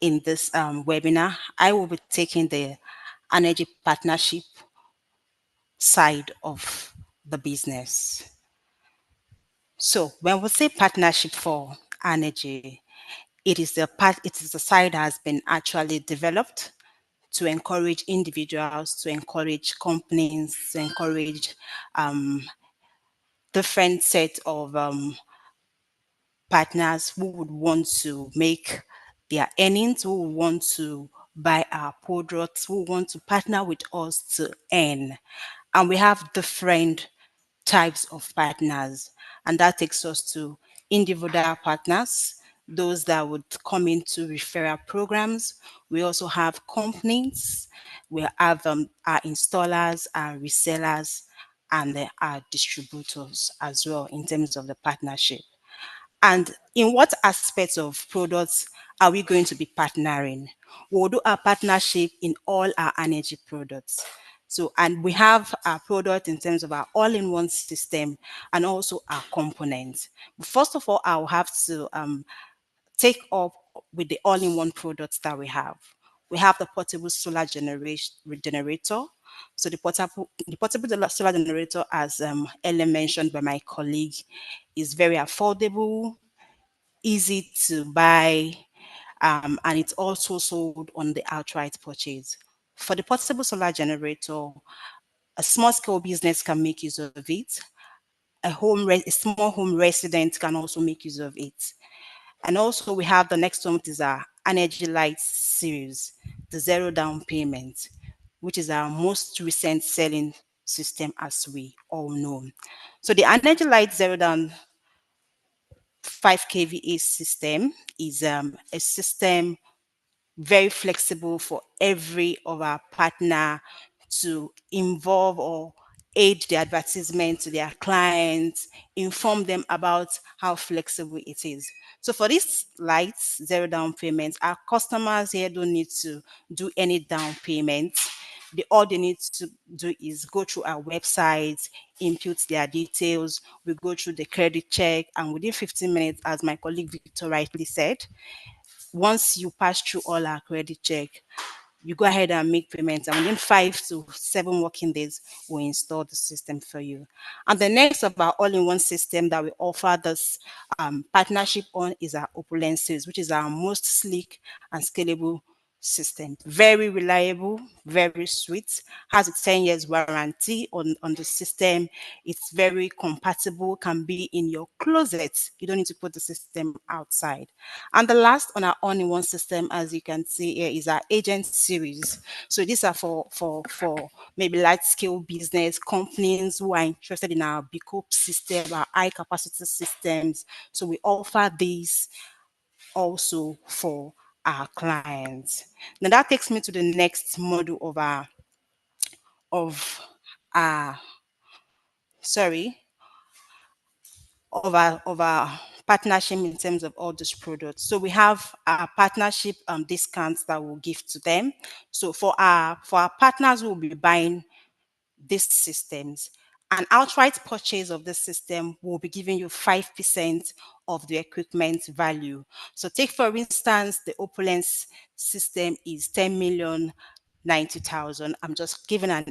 in this webinar, I will be taking the energy partnership side of the business. So when we say partnership for energy, it is the side that has been actually developed to encourage individuals, to encourage companies, to encourage different set of partners who would want to make their earnings, who would want to buy our products, who want to partner with us to earn. And we have different types of partners. And that takes us to individual partners, those that would come into referral programs. We also have companies. We have our installers, our resellers, and our distributors as well in terms of the partnership. And in what aspects of products are we going to be partnering? We'll do our partnership in all our energy products. So, and we have our product in terms of our all-in-one system and also our components. First of all, I'll have to take up with the all-in-one products that we have. We have the portable solar generator. So the portable solar generator, as earlier mentioned by my colleague, is very affordable, easy to buy, and it's also sold on the outright purchase. For the portable solar generator, a small scale business can make use of it. A small home resident can also make use of it. And also we have the next one, which is our Energy Light series, the zero down payment, which is our most recent selling system, as we all know. So the Energy Light zero down 5 kVA system is a system very flexible for every of our partner to involve or aid the advertisement to their clients, inform them about how flexible it is. So for this lights, zero down payments, our customers here don't need to do any down payment. All they need to do is go through our website, input their details, we go through the credit check, and within 15 minutes, as my colleague Victor rightly said, once you pass through all our credit check, you go ahead and make payments, and within 5 to 7 working days, we install the system for you. And the next of our all-in-one system that we offer this partnership on is our Opulence series, which is our most sleek and scalable system. Very reliable, very sweet, has a 10 years warranty on the system. It's very compatible, can be in your closet. You don't need to put the system outside. And the last on our all-in-one system, as you can see here, is our agent series. So these are for maybe large scale business companies who are interested in our BCOP system, our high capacity systems. So we offer these also for our clients. Now that takes me to the next module our sorry of our partnership in terms of all these products. So we have our partnership discounts that we'll give to them. So for our partners who will be buying these systems, an outright purchase of the system will be giving you 5% of the equipment value. So take, for instance, the Opulence system is 10,090,000. I'm just giving a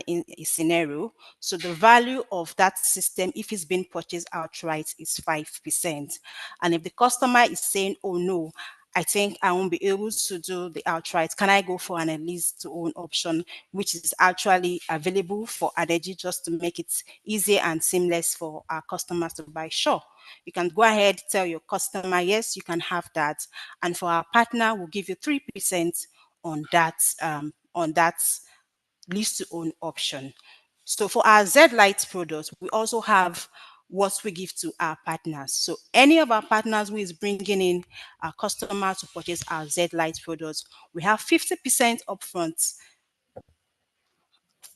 scenario. So the value of that system, if it's been purchased outright, is 5%. And if the customer is saying, oh no, I think I won't be able to do the outright, can I go for an lease to own option, which is actually available for Adeji, just to make it easy and seamless for our customers to buy? Sure, you can go ahead, tell your customer, yes, you can have that. And for our partner, we'll give you 3% on that lease to own option. So for our Z-Lite products, we also have what we give to our partners. So any of our partners who is bringing in a customer to purchase our Z-Lite products, we have 50% upfront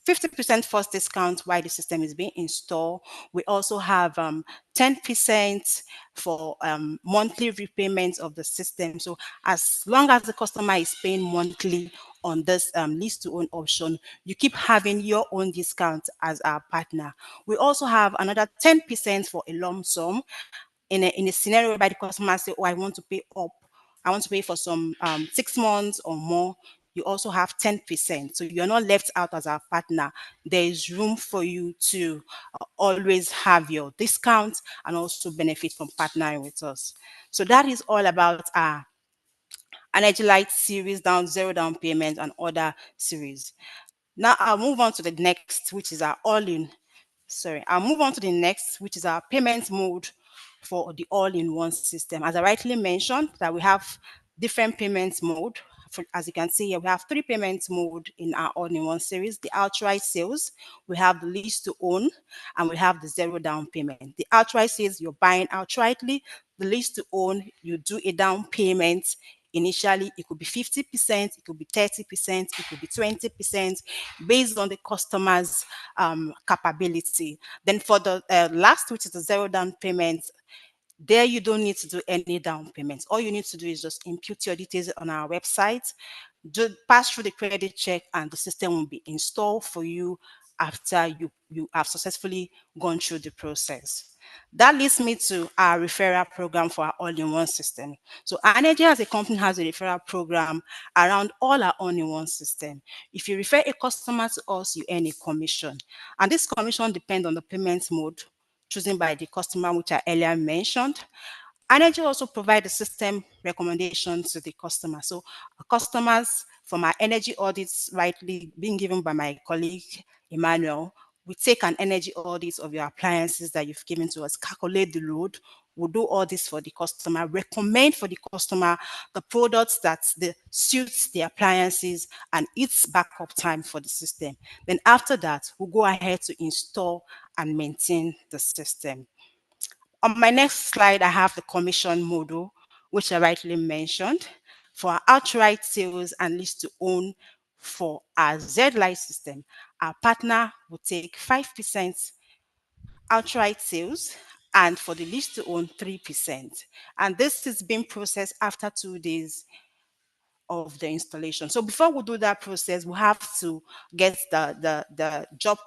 50% first discount while the system is being installed. We also have 10% for monthly repayment of the system. So as long as the customer is paying monthly on this lease to own option, you keep having your own discount as our partner. We also have another 10% for a lump sum in a scenario whereby the customer say, oh, I want to pay up, I want to pay for some 6 months or more. You also have 10%. So you're not left out as our partner. There is room for you to always have your discount and also benefit from partnering with us. So that is all about our Energy Light series, zero down payment and other series. Now I'll move on to the next, which is our all-in. I'll move on to the next, which is our payment mode for the all-in-one system. As I rightly mentioned, that we have different payments mode. As you can see here, we have 3 payments mode in our all-in-one series: the outright sales, we have the lease to own, and we have the zero down payment. The outright sales, you're buying outrightly. The lease to own, you do a down payment. Initially, it could be 50%, it could be 30%, it could be 20%, based on the customer's capability. Then for the last, which is the zero down payment, there you don't need to do any down payments. All you need to do is just input your details on our website, pass through the credit check, and the system will be installed for you after you have successfully gone through the process. That leads me to our referral program for our all-in-one system. So Energy as a company has a referral program around all our all-in-one system. If you refer a customer to us, you earn a commission. And this commission depends on the payment mode chosen by the customer, which I earlier mentioned. Energy also provide the system recommendation to the customer. So customers from our energy audits, rightly being given by my colleague, Emmanuel, we take an energy audit of your appliances that you've given to us, calculate the load. We'll do all this for the customer, recommend for the customer the products that suits the appliances and its backup time for the system. Then after that, we'll go ahead to install and maintain the system. On my next slide, I have the commission model, which I rightly mentioned. For our outright sales and lease to own for our Z-Light system, our partner will take 5% outright sales, and for the lease to own 3%. And this is being processed after 2 days of the installation. So before we do that process, we have to get the job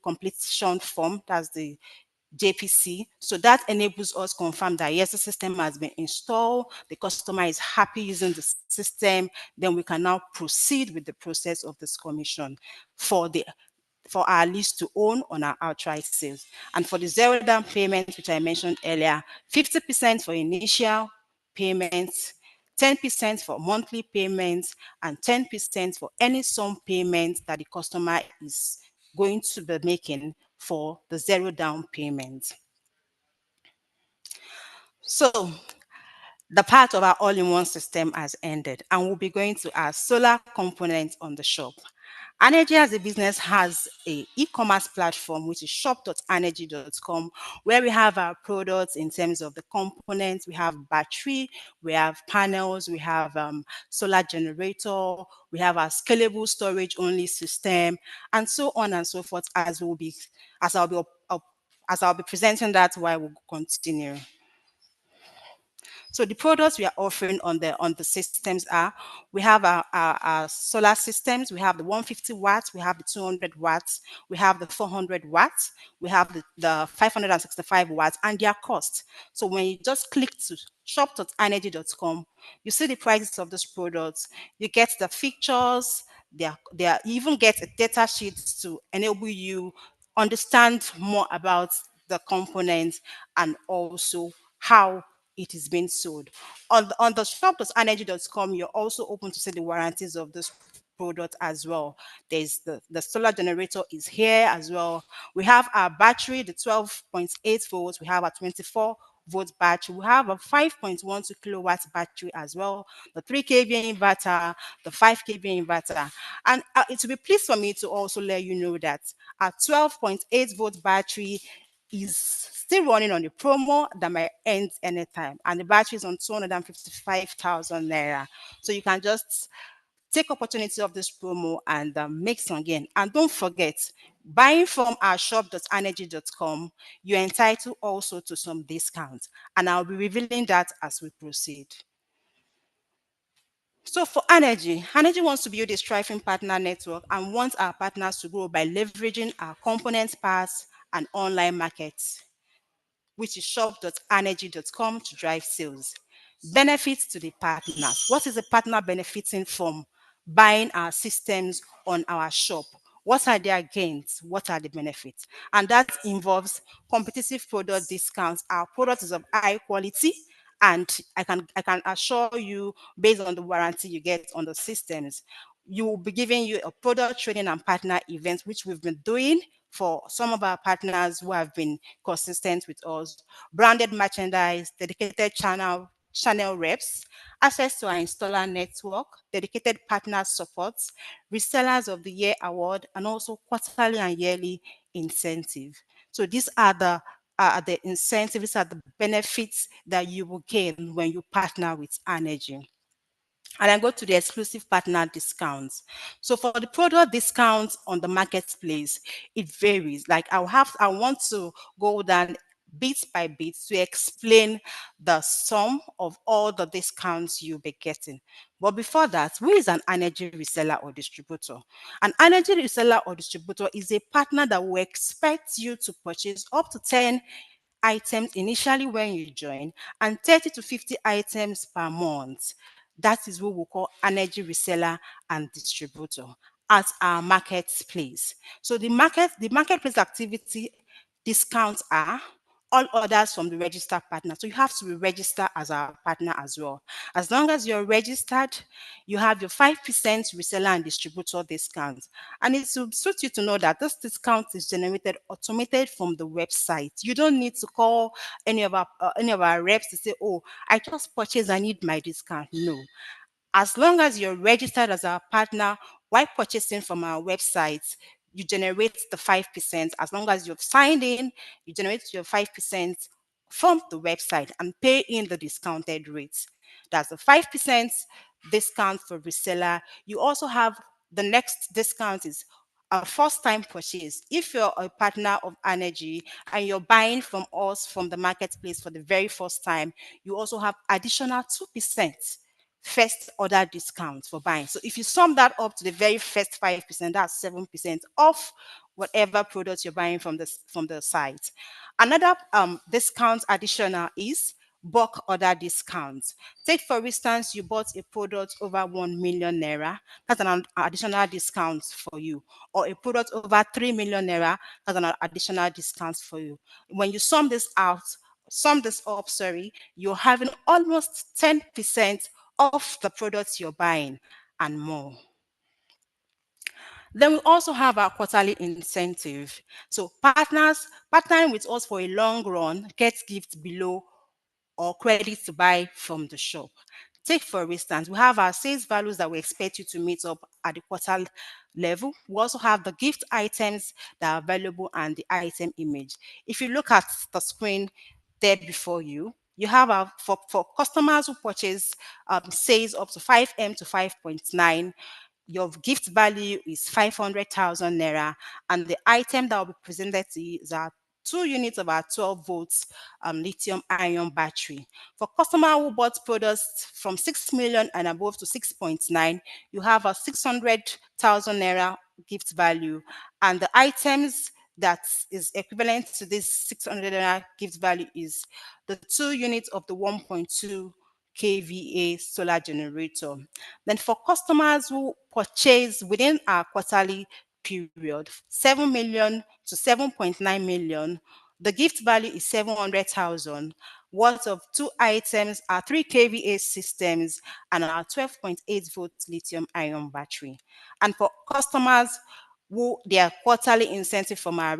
completion form, that's the JPC. So that enables us to confirm that yes, the system has been installed, the customer is happy using the system, then we can now proceed with the process of this commission for our lease to own on our outright sales. And for the zero down payment, which I mentioned earlier, 50% for initial payments, 10% for monthly payments, and 10% for any sum payment that the customer is going to be making for the zero down payment. So the part of our all-in-one system has ended, and we'll be going to our solar component on the shop. Energy as a business has a e-commerce platform, which is shop.energy.com, where we have our products in terms of the components. We have battery, we have panels, we have solar generator, we have our scalable storage only system, and so on and so forth. As I'll be presenting that while we continue. So the products we are offering on the systems are, we have our solar systems, we have the 150 watts, we have the 200 watts, we have the 400 watts, we have the 565 watts, and their cost. So when you just click to shop.energy.com, you see the prices of those products, you get the features, you even get a data sheet to enable you understand more about the components and also how it is being sold. On the shop.energy.com, you're also open to see the warranties of this product as well. There's the solar generator is here as well. We have our battery, the 12.8 volts. We have a 24-volt battery. We have a 5.12 kilowatts battery as well, the 3 kVA inverter, the 5 kVA inverter. And it will be pleased for me to also let you know that our 12.8 volt battery is still running on the promo that might end anytime, and the battery is on 255,000 naira. So you can just Take opportunity of this promo and make some gain. And don't forget, buying from our shop.energy.com, you're entitled also to some discounts. And I'll be revealing that as we proceed. So for Energy wants to build a thriving partner network and wants our partners to grow by leveraging our component parts and online markets, which is shop.energy.com to drive sales. Benefits to the partners. What is the partner benefiting from buying our systems on our shop? What are their gains? What are the benefits? And that involves competitive product discounts. Our product is of high quality, and I can assure you, based on the warranty you get on the systems, you will be giving you a product training and partner events, which we've been doing for some of our partners who have been consistent with us. Branded merchandise, dedicated channel reps, access to our installer network, dedicated partner support, resellers of the year award, and also quarterly and yearly incentive. So these are the incentives, these are the benefits that you will gain when you partner with Energy. And I go to the exclusive partner discounts. So for the product discounts on the marketplace, it varies. Like I want to go down bit by bit to explain the sum of all the discounts you'll be getting. But before that, who is an energy reseller or distributor? An energy reseller or distributor is a partner that will expect you to purchase up to 10 items initially when you join and 30 to 50 items per month. That is what we call energy reseller and distributor at our marketplace. So the marketplace activity discounts are all others from the registered partner. So you have to be registered as our partner as well. As long as you're registered, you have your 5% reseller and distributor discount. And it will suit you to know that this discount is generated automated from the website. You don't need to call any of our reps to say, oh, I just purchased, I need my discount. No. As long as you're registered as our partner while purchasing from our website, you generate the 5%. As long as you've signed in, you generate your 5% from the website and pay in the discounted rates. That's the 5% discount for reseller. You also have the next discount is a first time purchase. If you're a partner of Energy and you're buying from us from the marketplace for the very first time, you also have additional 2% first order discount for buying. So if you sum that up to the very first 5%, that's 7% off whatever products you're buying from the site. Another discount additional is bulk order discounts. Take for instance, you bought a product over 1 million naira, that's an additional discount for you. Or a product over 3 million naira, that's an additional discount for you. When you sum this up, you're having almost 10% off the products you're buying and more. Then we also have our quarterly incentive. So partnering with us for a long run gets gifts below or credits to buy from the shop. Take for instance, we have our sales values that we expect you to meet up at the quarter level. We also have the gift items that are available and the item image. If you look at the screen there before you, you have for customers who purchase sales up to 5M to 5.9, your gift value is 500,000 naira, and the item that will be presented to you is our 2 units of our 12 volts lithium ion battery. For customer who bought products from 6 million and above to 6.9, you have a 600,000 naira gift value, and the items that is equivalent to this 600 naira gift value is the 2 units of the 1.2 kVA solar generator. Then for customers who purchase within our quarterly period, 7 million to 7.9 million, the gift value is 700,000. Worth of 2 items are 3 kVA systems and our 12.8 volt lithium ion battery. And for customers who their quarterly incentive from our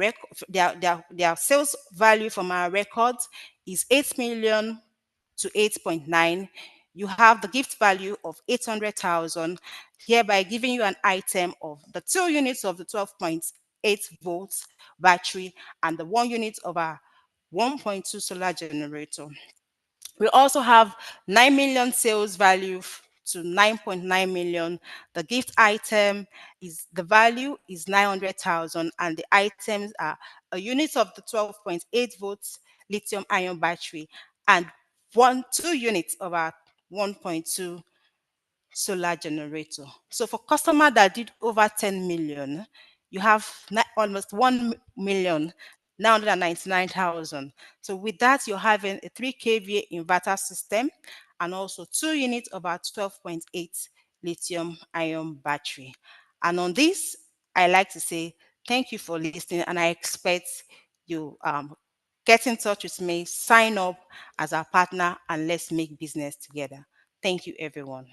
their sales value from our records is 8 million to 8.9, you have the gift value of 800,000, hereby giving you an item of the 2 units of the 12.8 volts battery and the 1 unit of our 1.2 solar generator. We also have 9 million sales value to 9.9 million. The gift item is the value is 900,000, and the items are a unit of the 12.8 volts lithium ion battery and 2 units of our 1.2 solar generator. So for customer that did over 10 million, you have almost 1,999,000. So with that, you're having a 3 kVA inverter system and also 2 units of our 12.8 lithium ion battery. And on this, I like to say thank you for listening, and I expect you get in touch with me, sign up as our partner, and let's make business together. Thank you, everyone.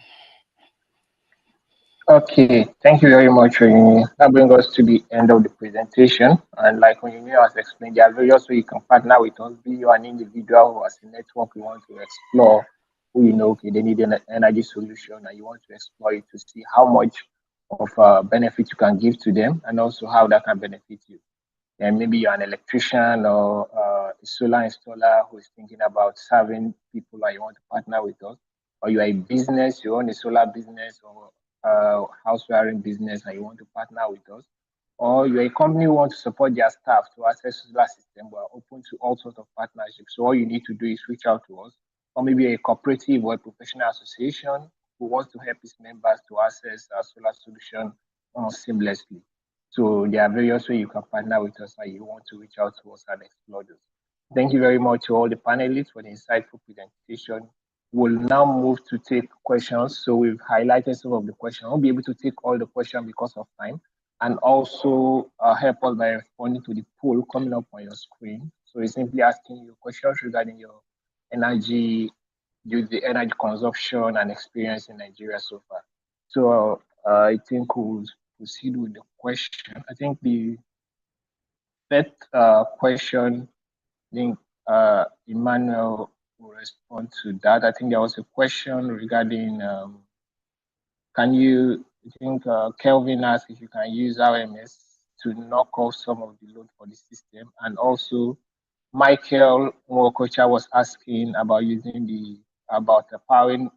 Okay, thank you very much, Oyini. That brings us to the end of the presentation. And like Oyini has explained, there are various ways you can partner with us, be you an individual or as a network you want to explore who you know, okay, they need an energy solution and you want to explore it to see how much of benefit you can give to them and also how that can benefit you. And maybe you're an electrician or a solar installer who is thinking about serving people and you want to partner with us, or you are a business, you own a solar business or house wiring business and you want to partner with us, or you're a company who wants to support their staff to access solar system, we're open to all sorts of partnerships. So all you need to do is reach out to us, or maybe a cooperative or a professional association who wants to help its members to access our solar solution seamlessly. So there are various ways you can partner with us and you want to reach out to us and explore those. Thank you very much to all the panelists for the insightful presentation. We'll now move to take questions. So we've highlighted some of the questions. I won't be able to take all the questions because of time, and also help us by responding to the poll coming up on your screen. So it's simply asking you questions regarding your energy, the energy consumption and experience in Nigeria so far. So I think we'll proceed with the question. I think the first question, I think Emmanuel will respond to that. I think there was a question regarding can you, I think Kelvin asked if you can use RMS to knock off some of the load for the system. And also Michael Mwokocha was asking about using about powering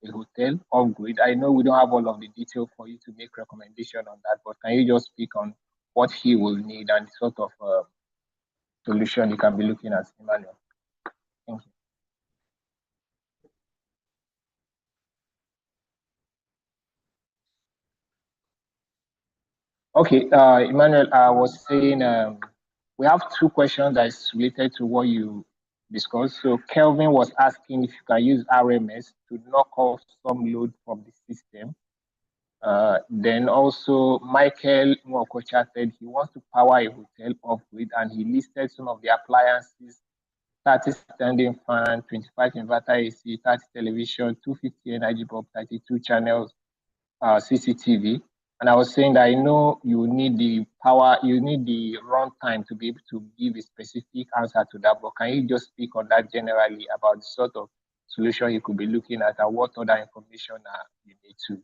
a hotel off grid. I know we don't have all of the detail for you to make recommendation on that, but can you just speak on what he will need and the sort of solution you can be looking at, Emmanuel? Thank you. Okay, Emmanuel, I was saying we have two questions that is related to what you discussed. So Kelvin was asking if you can use RMS to knock off some load from the system. Then also Michael Mwokocha said he wants to power a hotel off grid and he listed some of the appliances: 30 standing fan, 25 inverter AC, 30 television, 250 energy bulb, 32 channels, CCTV. And I was saying that I know you need the power, you need the runtime to be able to give a specific answer to that. But can you just speak on that generally about the sort of solution you could be looking at and what other information you need to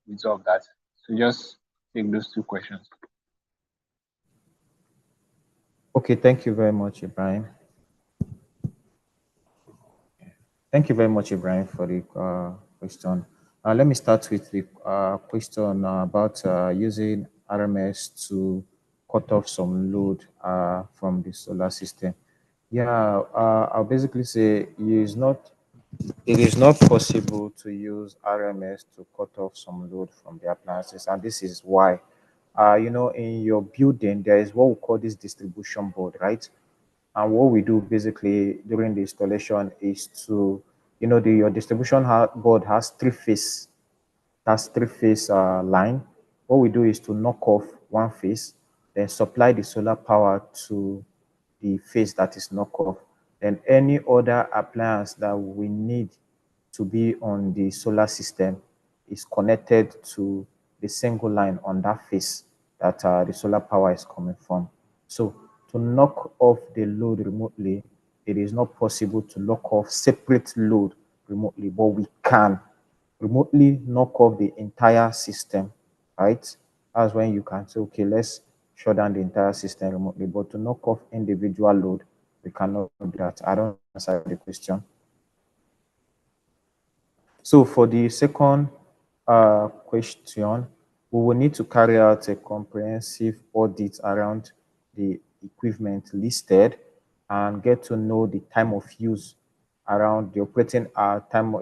resolve that? So just take those two questions. Okay, thank you very much, Ibrahim. Thank you very much, Ibrahim, for the question. Let me start with the question about using RMS to cut off some load from the solar system. Yeah, I'll basically say it is not possible to use RMS to cut off some load from the appliances, and this is why. In your building, there is what we call this distribution board, right? And what we do basically during the installation is to, your distribution board has three phase line. What we do is to knock off one phase, then supply the solar power to the phase that is knocked off. Then any other appliance that we need to be on the solar system is connected to the single line on that phase that the solar power is coming from. So to knock off the load remotely, it is not possible to knock off separate load remotely, but we can remotely knock off the entire system, right? That's when you can say, okay, let's shut down the entire system remotely. But to knock off individual load, we cannot do that. I don't answer the question. So for the second question, we will need to carry out a comprehensive audit around the equipment listed and get to know the time of use around the operating hour, time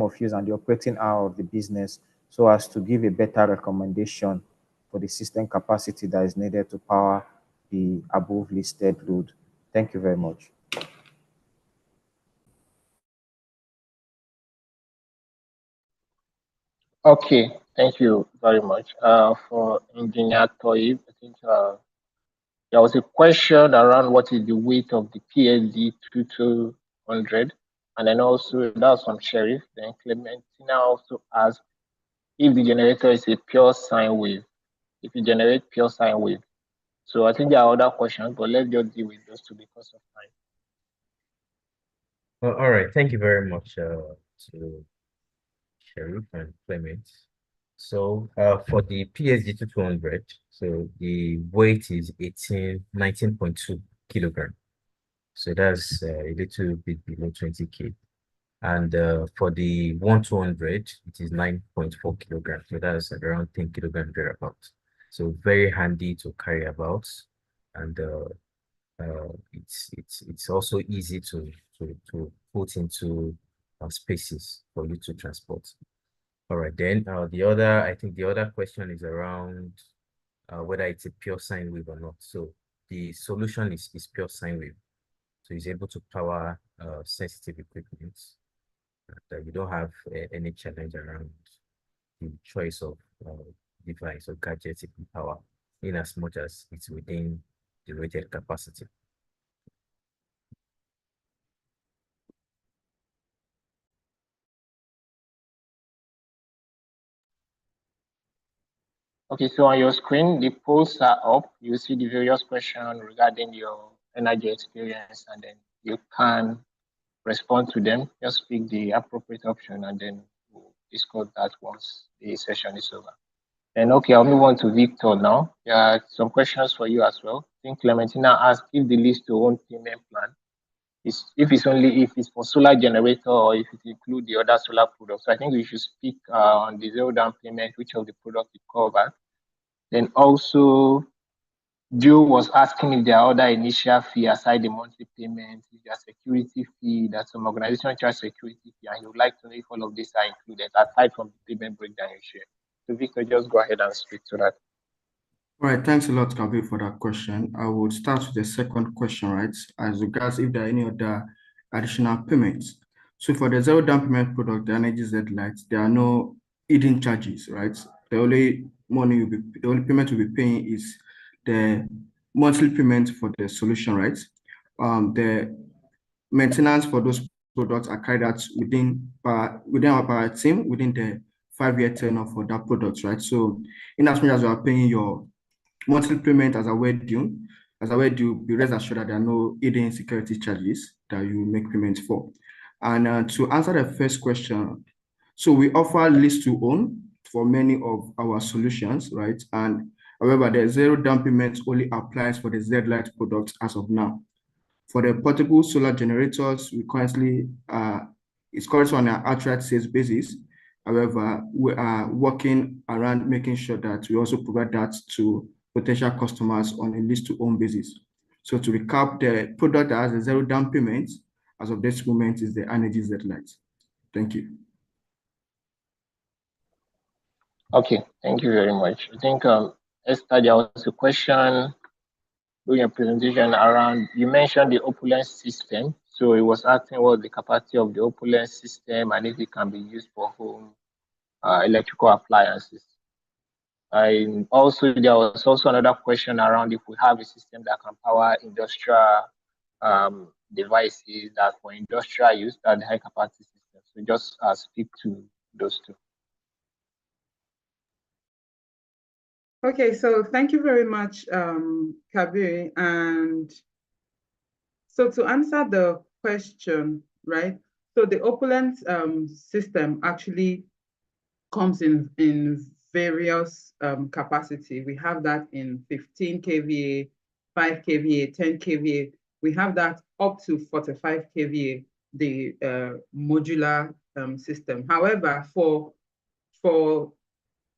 of use and the operating hour of the business, so as to give a better recommendation for the system capacity that is needed to power the above listed load. Thank you very much. Okay, thank you very much. For Engineer Toib, I think there was a question around what is the weight of the PSD 2200, and then also that was from Sheriff. Then Clementina also asked if the generator is a pure sine wave, if it generates pure sine wave. So I think there are other questions, but let's just deal with those two because of time. All right, thank you very much to Sharif and Clement. So for the PSG 2200, so the weight is 19.2 kilogram. So that's a little bit below 20 kg. And for the 1200, it is 9.4 kilograms. So that's around 10 kilograms thereabouts. So very handy to carry about, and it's also easy to put into spaces for you to transport. All right, then I think the other question is around whether it's a pure sine wave or not. So the solution is pure sine wave. So it's able to power sensitive equipment. That you don't have any challenge around the choice of device or gadget it can power, in as much as it's within the rated capacity. Okay, so on your screen, the polls are up. You see the various questions regarding your energy experience, and then you can respond to them. Just pick the appropriate option, and then we'll discuss that once the session is over. And okay, I'll move on to Victor now. There are some questions for you as well. I think Clementina asked if the lease to own payment plan is if it's for solar generator or if it includes the other solar products. So I think we should speak on the zero down payment, which of the products it covers. Then also, Joe was asking if there are other initial fee aside the monthly payment, if there's security fee, that some organization charge security fee, and he would like to know if all of these are included aside from the payment breakdown you share. So Victor, just go ahead and speak to that. All right, thanks a lot, Kabir, for that question. I will start with the second question, right? As regards if there are any other additional payments. So for the zero down payment product, the Energy Z Light, there are no hidden charges, right? The only payment you'll be paying is the monthly payment for the solution, right? The maintenance for those products are carried out within our power team, within the 5-year tenure for that product, right? So in as much as you are paying your monthly payment as a way due, be rest assured that there are no hidden security charges that you make payments for. And to answer the first question, so we offer lease to own for many of our solutions, right? And however, the zero down payment only applies for the Z-Light products as of now. For the portable solar generators, we currently it's currently on an outright sales basis. However, we are working around making sure that we also provide that to potential customers on a lease to own basis. So to recap, the product that has a zero down payment as of this moment is the Energy Z Light. Thank you. Okay, thank you very much. I think Esther, there was a question during your presentation around, you mentioned the opulence system. So it was asking what the capacity of the opulence system and if it can be used for home electrical appliances. And also, there was also another question around if we have a system that can power industrial devices that for industrial use, that the high capacity system. So just speak to those two. Okay, so thank you very much, Kabir. And so to answer the question, right? So the opulent system actually comes in various capacity. We have that in 15 kVA, 5 kVA, 10 kVA. We have that up to 45 kVA. modular system. However, for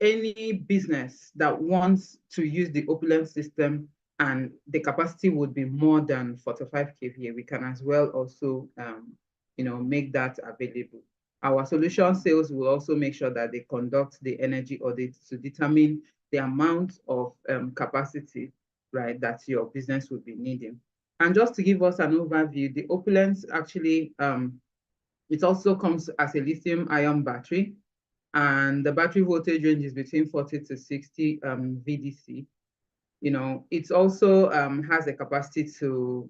any business that wants to use the opulence system and the capacity would be more than 45 kVA, we can as well also make that available. Our solution sales will also make sure that they conduct the energy audit to determine the amount of capacity, right, that your business would be needing. And just to give us an overview, the opulence actually, it also comes as a lithium ion battery, and the battery voltage range is between 40 to 60 VDC. It also has a capacity to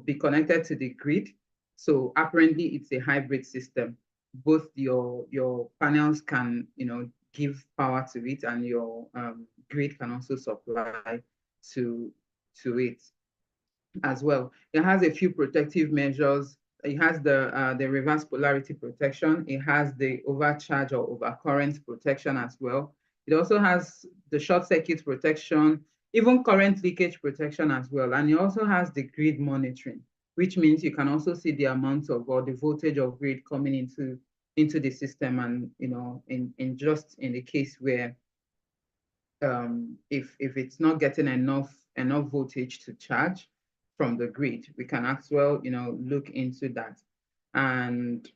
be connected to the grid. So apparently it's a hybrid system. Both your panels can give power to it, and your grid can also supply to it as well. It has a few protective measures. It has the reverse polarity protection. It has the overcharge or overcurrent protection as well. It also has the short circuit protection, even current leakage protection as well. And it also has the grid monitoring, which means you can also see the amount of, or the voltage of grid coming into the system. And in just in the case where if it's not getting enough voltage to charge from the grid, we can as well look into that. And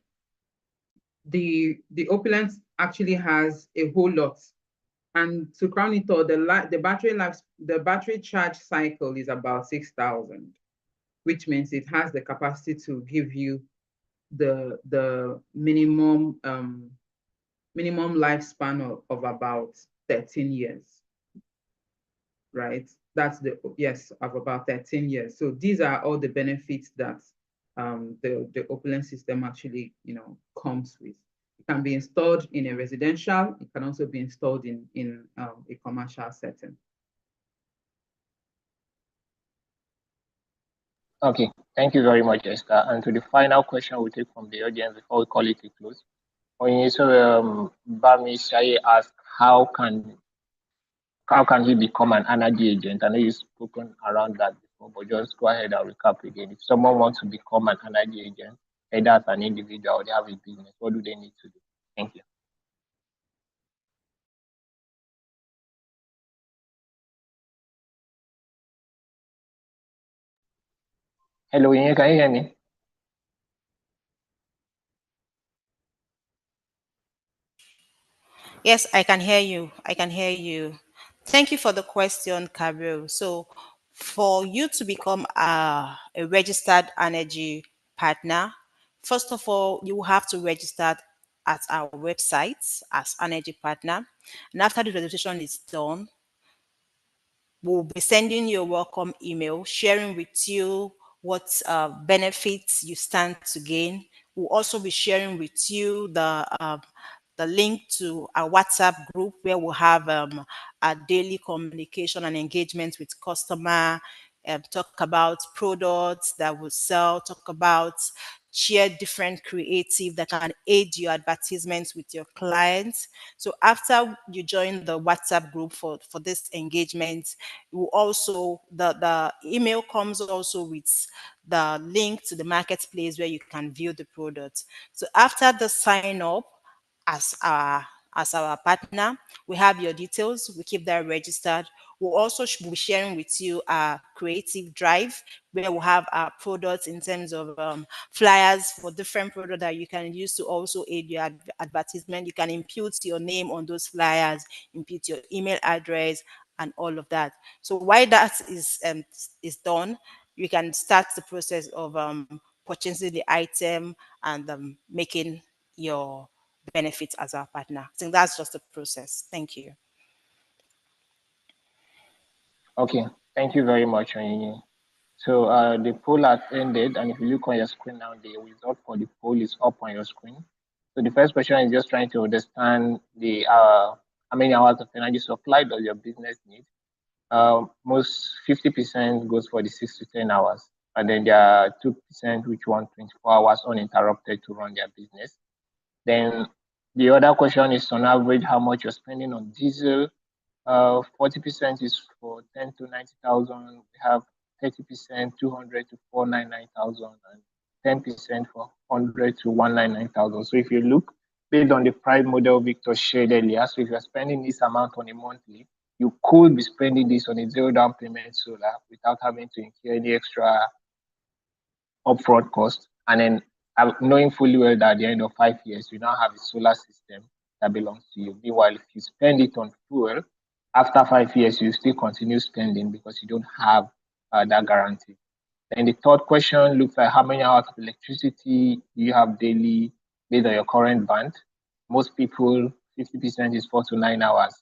the opulence actually has a whole lot. And to crown it all, the battery charge cycle is about 6,000, which means it has the capacity to give you the minimum lifespan of about 13 years, right? That's of about 13 years. So these are all the benefits that the opulence system actually comes with. It can be installed in a residential. It can also be installed in a commercial setting. Okay, thank you very much, Esther. And to the final question we take from the audience before we call it a close. Bami Shaye asked, how can he become an energy agent? I know you've spoken around that before, but just go ahead and recap again. If someone wants to become an energy agent, either as an individual or they have a business, what do they need to do? Thank you. Hello, Ian, can you hear me? Yes, I can hear you. I can hear you. Thank you for the question, Gabriel. So, for you to become a registered energy partner, first of all, you have to register at our website as energy partner. And after the registration is done, we'll be sending you a welcome email, sharing with you what benefits you stand to gain. We'll also be sharing with you the link to our WhatsApp group where we'll have our daily communication and engagement with customer, talk about products that will sell, talk about share different creative that can aid your advertisements with your clients. So after you join the WhatsApp group for this engagement, you also the email comes also with the link to the marketplace where you can view the products. So after the sign up as our partner, we have your details, we keep that registered. We'll also be sharing with you our creative drive where we'll have our products in terms of flyers for different products that you can use to also aid your advertisement. You can impute your name on those flyers, impute your email address, and all of that. So while that is done, you can start the process of purchasing the item and making your benefits as our partner. I think that's just the process. Thank you. Okay, thank you very much, Onyinye. So the poll has ended, and if you look on your screen now, the result for the poll is up on your screen. So the first question is just trying to understand the how many hours of energy supply does your business need? Most 50% goes for the 6 to 10 hours, and then there are 2% which want 24 hours uninterrupted to run their business. Then the other question is on average how much you're spending on diesel. 40% is for 10 to 90,000. We have 30%, 200 to 499,000, and 10% for 100 to 199,000. So if you look based on the price model Victor shared earlier, so if you're spending this amount on a monthly, you could be spending this on a zero down payment solar without having to incur any extra upfront cost. And then knowing fully well that at the end of 5 years, you now have a solar system that belongs to you. Meanwhile, if you spend it on fuel, after 5 years, you still continue spending because you don't have that guarantee. And the third question looks like how many hours of electricity you have daily based on your current band. Most people, 50% is 4 to 9 hours.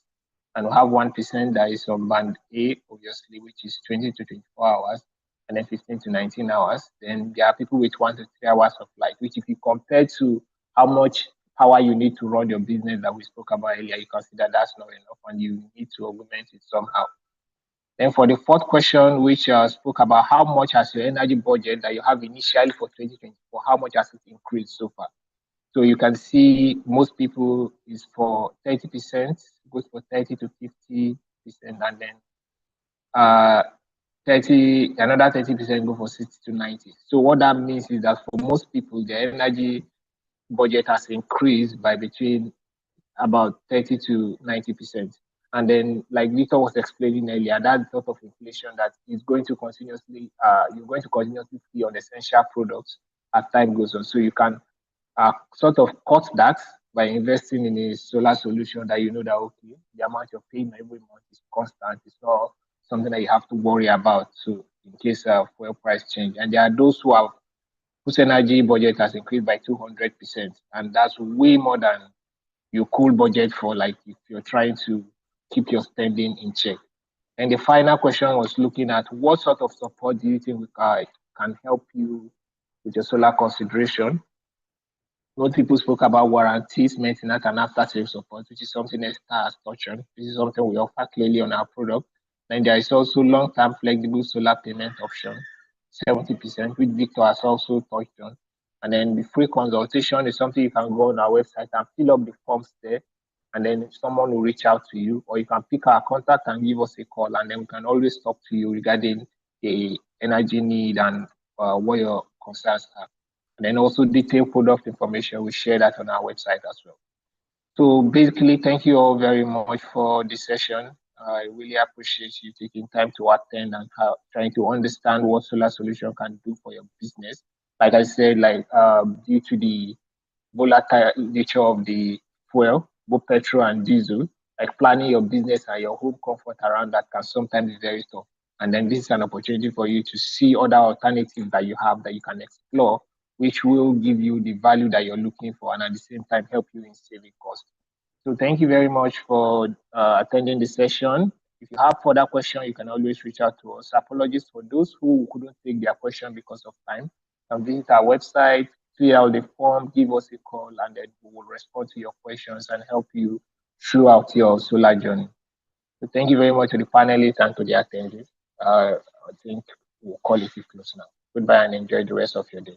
And we have 1% that is on band A, obviously, which is 20 to 24 hours, and then 15 to 19 hours. Then there are people with 1 to 3 hours of light, which if you compare to how much power you need to run your business that we spoke about earlier, you can see that that's not enough and you need to augment it somehow. Then for the fourth question, which spoke about how much has your energy budget that you have initially for 2024, how much has it increased so far? So you can see most people is for 30%, goes for 30 to 50%, and then another 30% go for 60 to 90. So what that means is that for most people, their energy budget has increased by between about 30 to 90%. And then, like Victor was explaining earlier, that sort of inflation that is going to continuously, you're going to continuously see on essential products as time goes on. So you can sort of cut that by investing in a solar solution that you know that, okay, the amount you're paying every month is constant. It's not something that you have to worry about. So in case of fuel price change. And there are those whose energy budget has increased by 200%. And that's way more than you could budget for, like if you're trying to keep your spending in check. And the final question was looking at what sort of support do you think we can help you with your solar consideration. Most people spoke about warranties, maintenance, and after-sales support, which is something Esther has touched on. This is something we offer clearly on our product. And there is also long-term flexible solar payment option, 70%, which Victor has also touched on. And then the free consultation is something you can go on our website and fill up the forms there. And then someone will reach out to you, or you can pick our contact and give us a call, and then we can always talk to you regarding the energy need and what your concerns are. And then also detailed product information, we share that on our website as well. So basically, thank you all very much for this session. I really appreciate you taking time to attend and trying to understand what solar solution can do for your business. Like I said, due to the volatile nature of the fuel, both petrol and diesel, like planning your business and your home comfort around that can sometimes be very tough. And then this is an opportunity for you to see other alternatives that you have that you can explore, which will give you the value that you're looking for and at the same time help you in saving costs. So thank you very much for attending the session. If you have further questions, you can always reach out to us. Apologies for those who couldn't take their question because of time. You can visit our website, fill out the form, give us a call, and then we will respond to your questions and help you throughout your solar journey. So thank you very much to the panelists and to the attendees. I think we'll call it close now. Goodbye and enjoy the rest of your day.